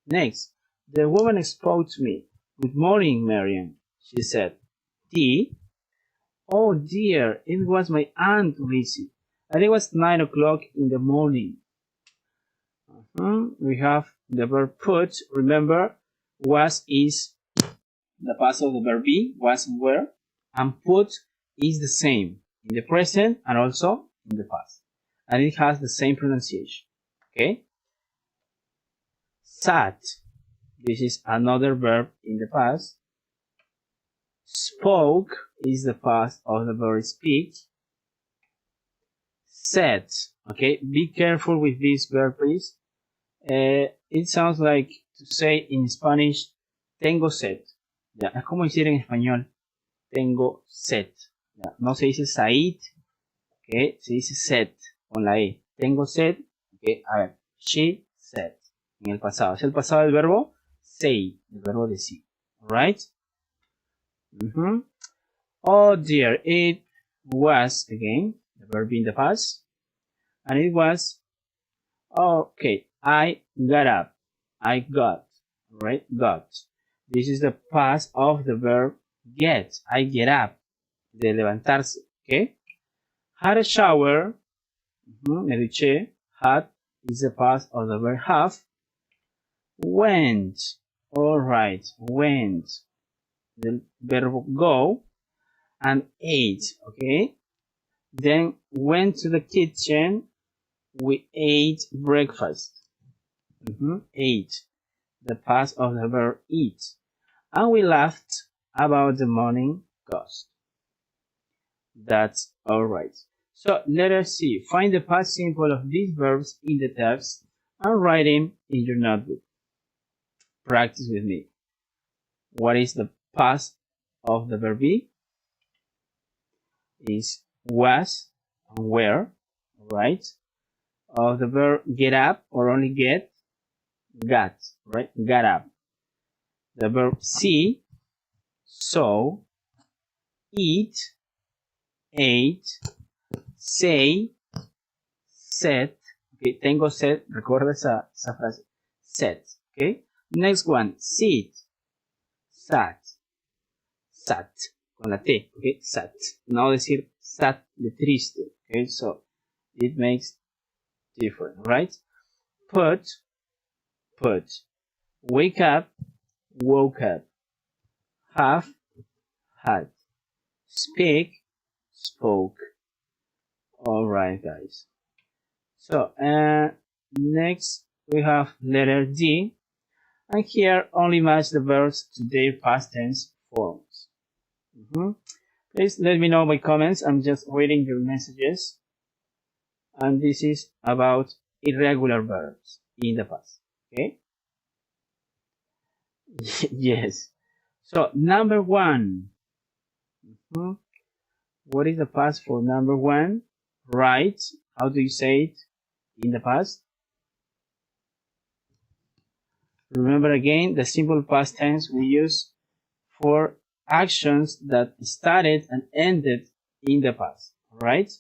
Next, the woman spoke to me. Good morning, Marian, she said. Tea? Oh dear, it was my Aunt Lizzie. And it was 9 o'clock in the morning. We have the verb put. Remember, was is the past of the verb be, was and were. And put is the same in the present and also in the past. And it has the same pronunciation. Okay? Sat. This is another verb in the past. Spoke is the past of the verb speak. Said. Okay, be careful with this verb, please. It sounds like to say in Spanish, tengo sed. Ya, es como decir en español, tengo sed. Ya, no se dice said, okay, se dice sed con la E. Tengo sed, okay, a ver, she said, en el pasado. Es el pasado del verbo say, el verbo decir. Alright? Oh dear, it was, again, the verb in the past. And it was, okay, I got up. I got, right? Got. This is the past of the verb get. I get up. De levantarse, okay? Had a shower. Me duché. Had is the past of the verb have. Went. Alright. Went. The verb go. And ate, okay? Then went to the kitchen. We ate breakfast. Ate, the past of the verb eat. And we laughed about the morning ghost. That's alright. So let us see. Find the past simple of these verbs in the text and write them in your notebook. Practice with me. What is the past of the verb be? Is was and were, right? Of the verb get up or only get, got, right? Got up. The verb see, saw, eat, ate, say, said. Okay, tengo sed. Recuerda esa frase. Said. Okay. Next one, sit, sat, sat. Con la T. Okay, sat. No decir sat de triste. Okay, so it makes different, right? Put, put. Wake up, woke up. Have, had. Speak, spoke. Alright, guys. So, next we have letter D, and here only match the verbs to their past tense forms. Please let me know by comments. I'm just reading your messages. And this is about irregular verbs in the past. Okay? Yes. So, number one. What is the past for number one? Right. How do you say it in the past? Remember again, the simple past tense we use for actions that started and ended in the past. Right?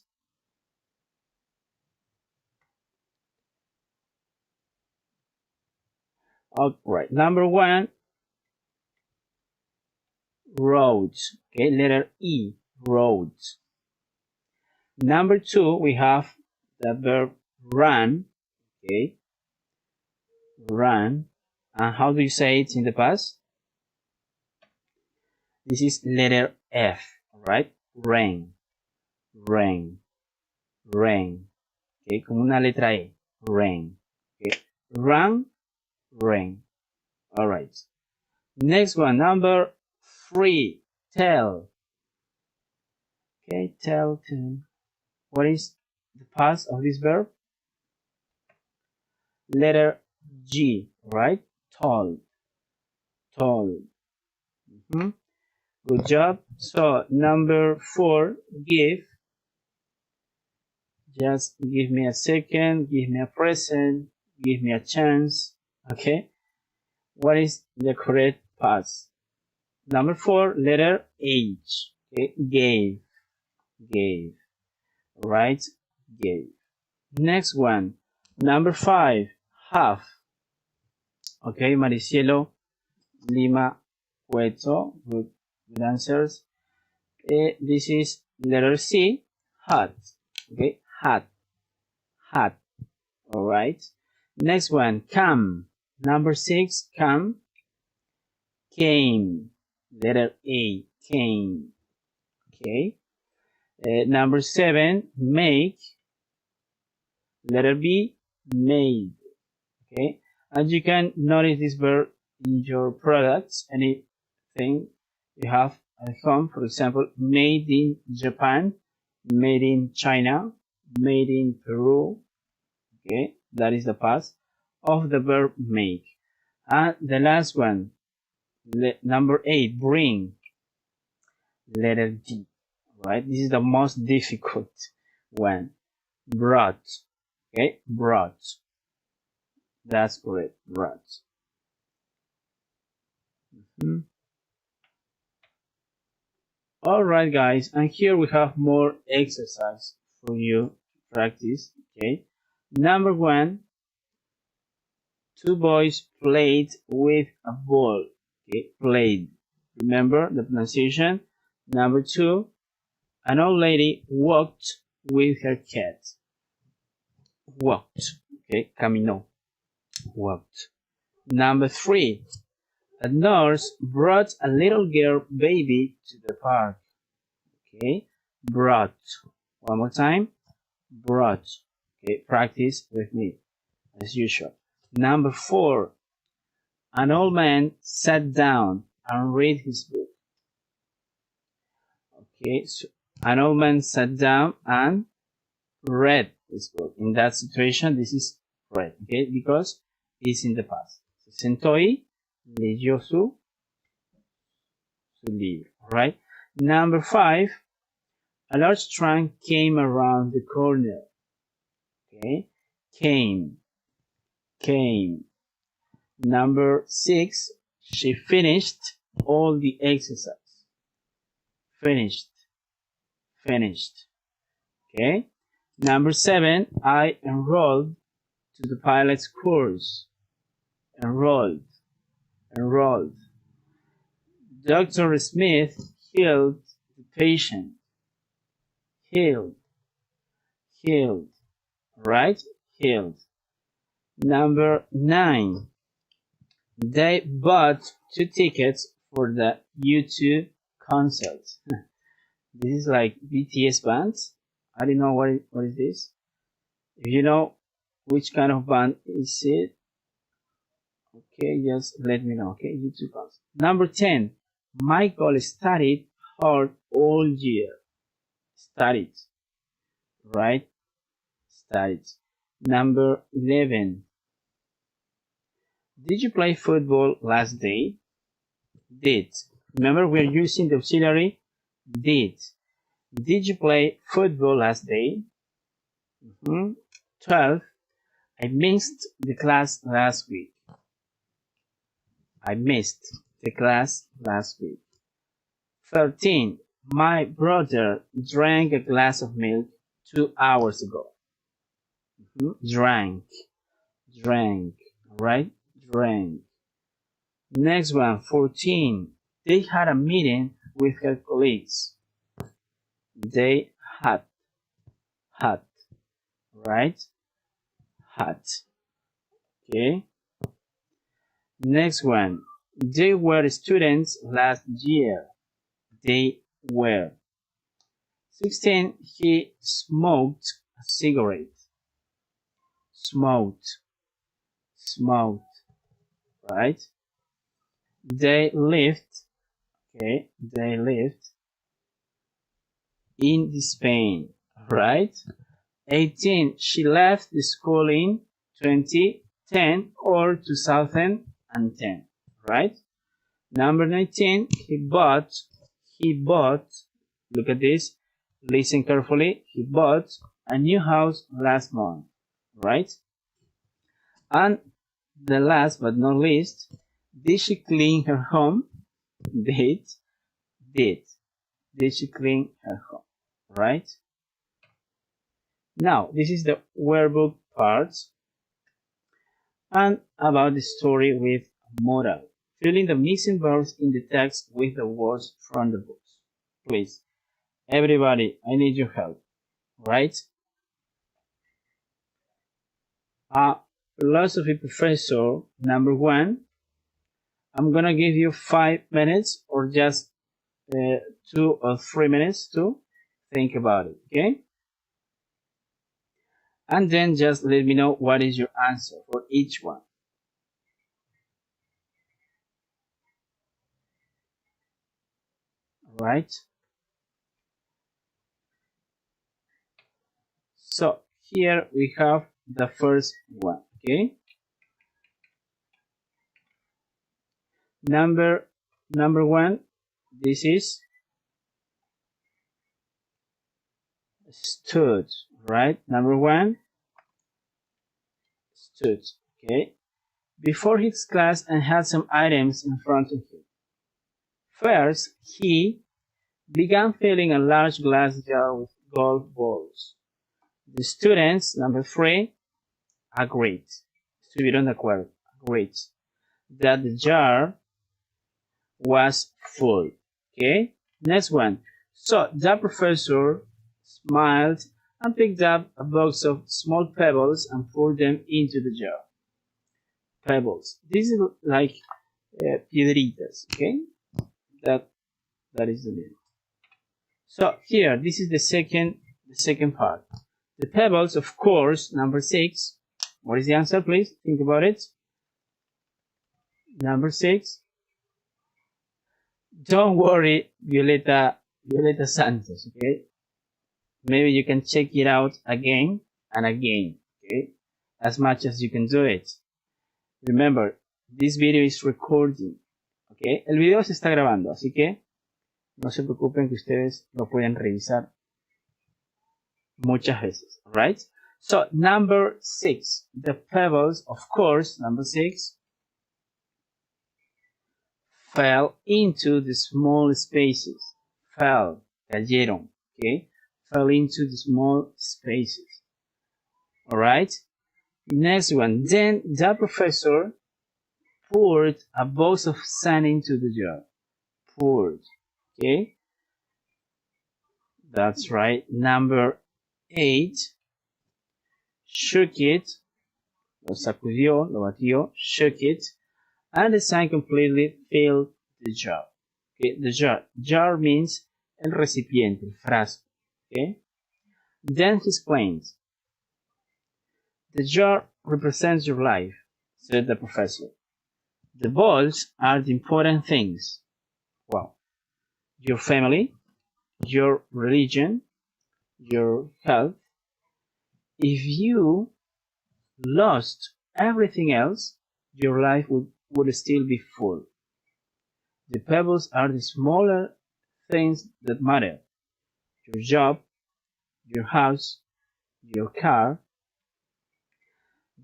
Alright. Number one, roads. Okay, letter E, roads. Number two, we have the verb run. Okay, run. And how do you say it in the past? This is letter F, right? Rain, rain, rain. Okay, con una letra E, rain. Okay, run, rain. All right. Next one, number three, tell. Okay, tell. What is the past of this verb? Letter G, right? Told. Told. Good job. So, number four, give. Just give me a second, give me a present, give me a chance. Okay? What is the correct past? Number four, letter H. Okay? Gave. Gave. Right? Gave. Next one. Number five, have. Okay, Maricielo, Lima, Cueto. Good answers. This is letter C, had. Okay, had. Had. Alright. Next one, come. Number six, come. Came. Letter A, came. Okay. Number seven, make. Letter B, made. Okay. And you can notice this verb in your products, anything you have at home. For example, made in Japan, made in China, made in Peru. Okay, that is the past of the verb make. And the last one, number 8, bring. Letter D. Right, this is the most difficult one. Brought. Okay, brought. That's correct. Brought. Alright guys, and here we have more exercise for you to practice. Okay, number one, two boys played with a ball. Okay, played. Remember the pronunciation. Number two, an old lady walked with her cat. Walked. Okay, caminó. Walked. Number three, a nurse brought a little girl baby to the park. Okay, brought. One more time. Brought. Okay, practice with me as usual. Number four, an old man sat down and read his book. Okay, so an old man sat down and read his book. In that situation, this is read. Okay, because it's in the past. Se sentó y leyó su libro. Right. Number five, a large trunk came around the corner. Okay, came. Number six, she finished all the exercise. Finished. Okay. Number seven, I enrolled to the pilot's course. Enrolled. Dr. Smith healed the patient. Healed. Right? Healed. Number 9. They bought 2 tickets for the U2 concert. This is like BTS bands. I don't know what is this. If you know Which kind of band is it? Okay, just let me know. Okay, YouTube bands. Number 10. Michael studied hard all year. Studied. Right? Studied. Number 11. Did you play football last day? Did. Remember, we're using the auxiliary did. Did you play football last day? 12. I missed the class last week. I missed the class last week. 13. My brother drank a glass of milk 2 hours ago. Drank. Right? Drank. Next one, 14. They had a meeting with her colleagues. They had. Right? Had. Okay. Next one. They were students last year. They were. 16. He smoked a cigarette. Smoked. Right? They lived. Okay. They lived in Spain. Right? 18. She left the school in 2010 or 2010. Right? Number 19. He bought, look at this, listen carefully. He bought a new house last month. Right? And the last but not least, did she clean her home? Did. Did she clean her home? Right? Now, this is the workbook part. And about the story with moral. Fill in the missing verbs in the text with the words from the books. Please. Everybody, I need your help. Right? A philosophy professor, number 1. I'm gonna give you 5 minutes or just 2 or 3 minutes to think about it. Okay? And then just let me know what is your answer for each one. Right? So here we have the first one. Okay? Number 1, this is stood, right? Number 1, stood. Okay? Before his class and had some items in front of him. First, he began filling a large glass jar with golf balls. The students, number 3, agreed. Estuvieron de acuerdo. Agreed that the jar was full. Okay? Next one. So the professor smiled and picked up a box of small pebbles and poured them into the jar. Pebbles. This is like piedritas. Okay? That is the name. So here, this is the second part. The pebbles, of course, number 6. What is the answer, please? Think about it. Number 6. Don't worry, Violeta Santos, okay? Maybe you can check it out again and again, okay? As much as you can do it. Remember, this video is recording, okay? El video se está grabando, así que no se preocupen que ustedes lo pueden revisar muchas veces, right? So, number 6, the pebbles, of course, number 6, fell into the small spaces. Cayeron, okay? Fell into the small spaces. Alright? Next one. Then the professor poured a box of sand into the jar. Poured, okay? That's right. Number 8. Shook it. Lo sacudió, lo batió, shook it. And the sand completely filled the jar. Okay, the jar. Jar means el recipiente, el frasco. Okay. Then he explains. The jar represents your life, said the professor. The balls are the important things. Wow. Your family, your religion, your health. If you lost everything else, your life would still be full. The pebbles are the smaller things that matter. Your job, your house, your car.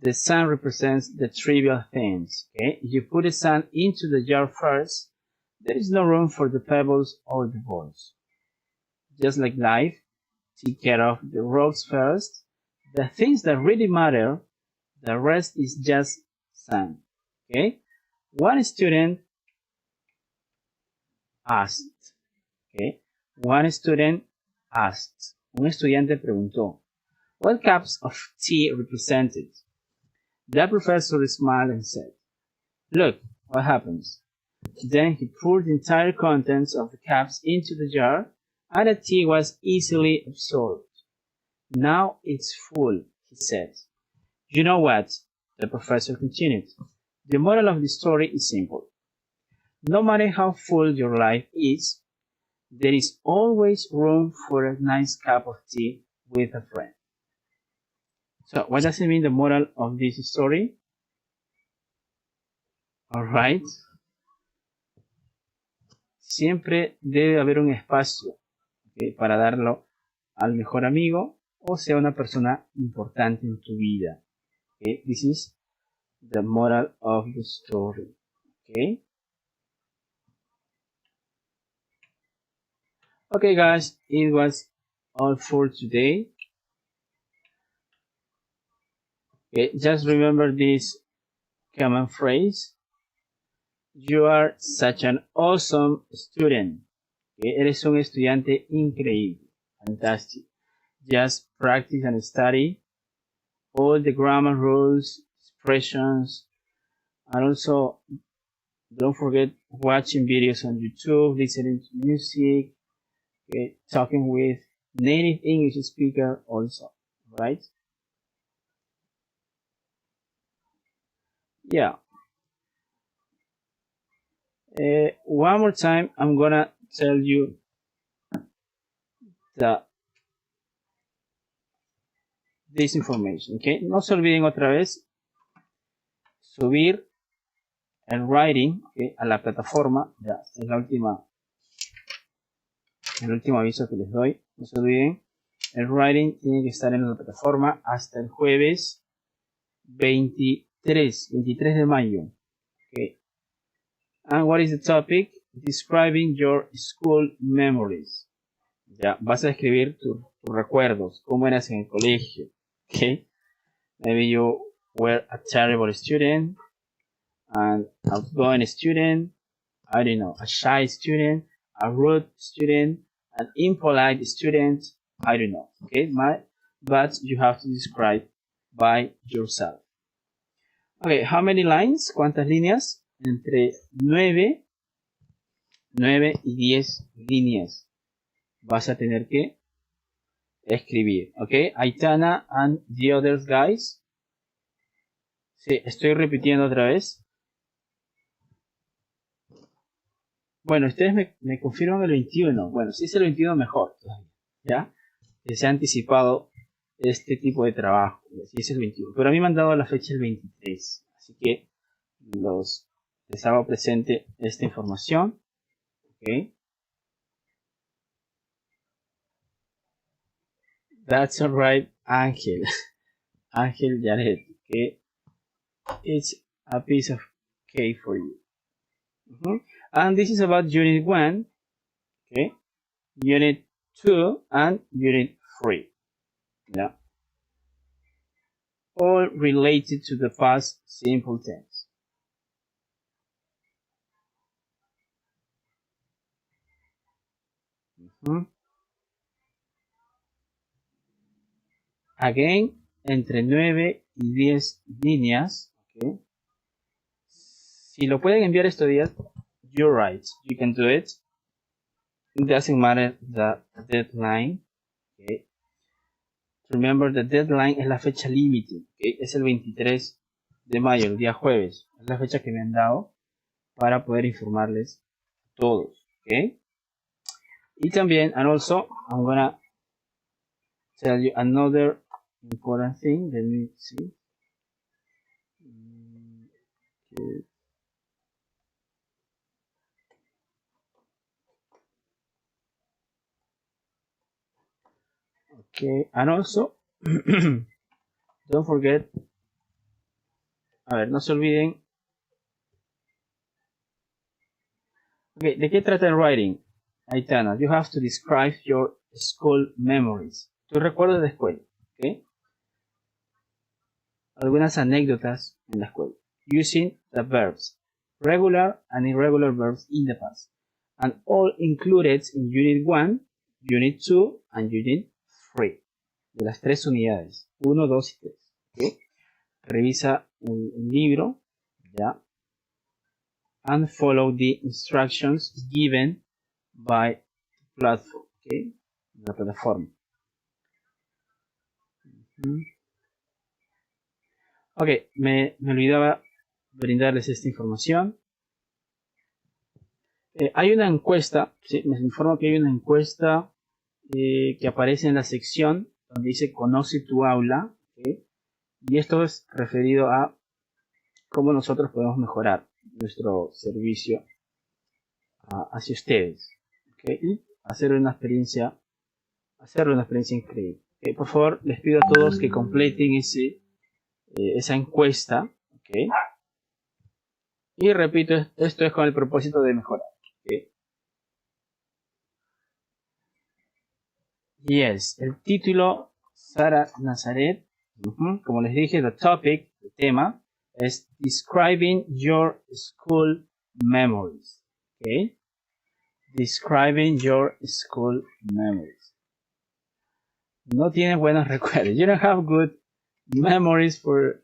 The sand represents the trivial things. Okay? If you put the sand into the jar first, there is no room for the pebbles or the balls. Just like life, take care of the rocks first. The things that really matter, the rest is just sand. Okay? One student asked. Okay? One student asked. Un estudiante preguntó. What cups of tea represented? The professor smiled and said, look what happens. Then he poured the entire contents of the cups into the jar, and the tea was easily absorbed. Now it's full, he said. You know what? The professor continued. The moral of the story is simple. No matter how full your life is, there is always room for a nice cup of tea with a friend. So, what does it mean, the moral of this story? Alright. Siempre debe haber un espacio, ¿okay?, para darlo al mejor amigo o sea una persona importante en tu vida. Okay? This is the moral of the story. Okay? Okay, guys, it was all for today. Okay, just remember this common phrase. You are such an awesome student. Okay? Eres un estudiante increíble. Fantastic. Just practice and study all the grammar rules, expressions, and also don't forget watching videos on YouTube, listening to music, okay, talking with native English speaker also, right? Yeah. One more time, I'm gonna tell you this information, okay? No se olviden otra vez subir el writing, okay, a la plataforma. Ya, esta es el último aviso que les doy. No se olviden, el writing tiene que estar en la plataforma hasta el jueves 23 de mayo. Okay. And what is the topic? Describing your school memories. Ya, vas a escribir tus recuerdos, cómo eras en el colegio. Okay. Maybe you were a terrible student, an outgoing student, I don't know, a shy student, a rude student, an impolite student, I don't know. Okay, but you have to describe by yourself. Okay, how many lines? ¿Cuántas líneas? Entre 9 y 10 líneas vas a tener que escribir. Ok, Aitana and the others guys. Sí, estoy repitiendo otra vez. Bueno, ustedes me confirman el 21. Bueno, si es el 21 mejor. ¿Ya? Que se ha anticipado este tipo de trabajo. Si es el 21. Pero a mí me han dado la fecha el 23. Así que les hago presente esta información. Ok. That's alright, Ángel. Ángel Jared. Okay. It's a piece of cake for you. And this is about Unit 1. Okay. Unit 2 and Unit 3. Yeah. All related to the past simple tense. Again, entre 9 y 10 líneas. Okay. Si lo pueden enviar estos días, you're right. You can do it. It doesn't matter the deadline. Okay. Remember, the deadline es la fecha límite. ¿Okay? Es el 23 de mayo, el día jueves. Es la fecha que me han dado para poder informarles a todos. ¿Okay? Y también, and also, I'm gonna tell you another important thing. Let me see. Okay, and also, don't forget, a ver, no se olviden. Okay, ¿de qué trata el writing? Aitana, you have to describe your school memories. Tus recuerdos de escuela, ¿ok? Algunas anécdotas en la escuela. Using the verbs, regular and irregular verbs in the past. And all included in Unit 1, Unit 2, and Unit 3. De las 3 unidades. 1, 2 y 3. ¿Okay? Revisa el libro, ¿ya? And follow the instructions given by platform, ¿okay? La plataforma. Ok, me olvidaba brindarles esta información. Hay una encuesta, ¿sí? Me informo que hay una encuesta que aparece en la sección donde dice conoce tu aula, ¿okay? Y esto es referido a cómo nosotros podemos mejorar nuestro servicio hacia ustedes, ¿okay? Y hacer una experiencia increíble. Por favor, les pido a todos que completen esa encuesta, ¿okay? Y repito, esto es con el propósito de mejorar, ¿okay? Yes, el título Sara Nazaret, como les dije, the topic, el tema, es Describing Your School Memories, ¿okay? Describing Your School Memories. No tienes buenos recuerdos. You don't have good memories for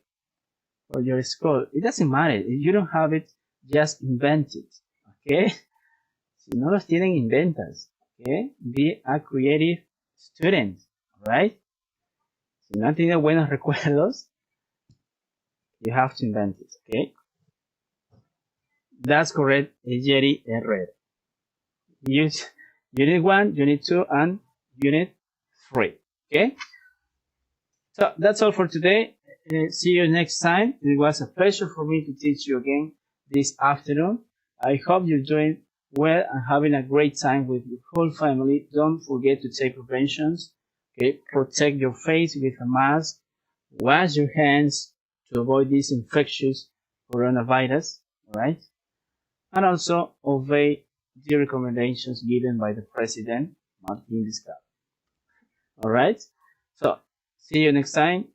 your school. It doesn't matter. If you don't have it, just invent it. Okay? Si no los tienen, inventas. Okay? Be a creative student. Right? Si no han tenido buenos recuerdos, you have to invent it. Okay? That's correct, Jerry Herrera. Use Unit 1, Unit 2, and Unit 3. Okay? So that's all for today. See you next time. It was a pleasure for me to teach you again this afternoon. I hope you're doing well and having a great time with your whole family. Don't forget to take preventions. Okay? Protect your face with a mask. Wash your hands to avoid this infectious coronavirus. Alright? And also obey the recommendations given by the President, Martin Vizcarra. Alright? So, see you next time.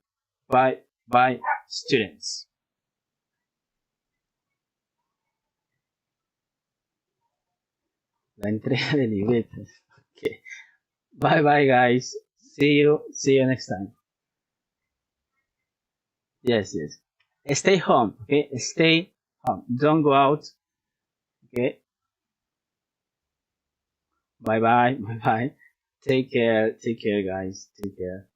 Bye, bye, students. La entrega de libretas. Okay. Bye, bye, guys. See you next time. Yes. Stay home. Okay. Stay home. Don't go out. Okay. Bye, bye. Take care, guys. Take care.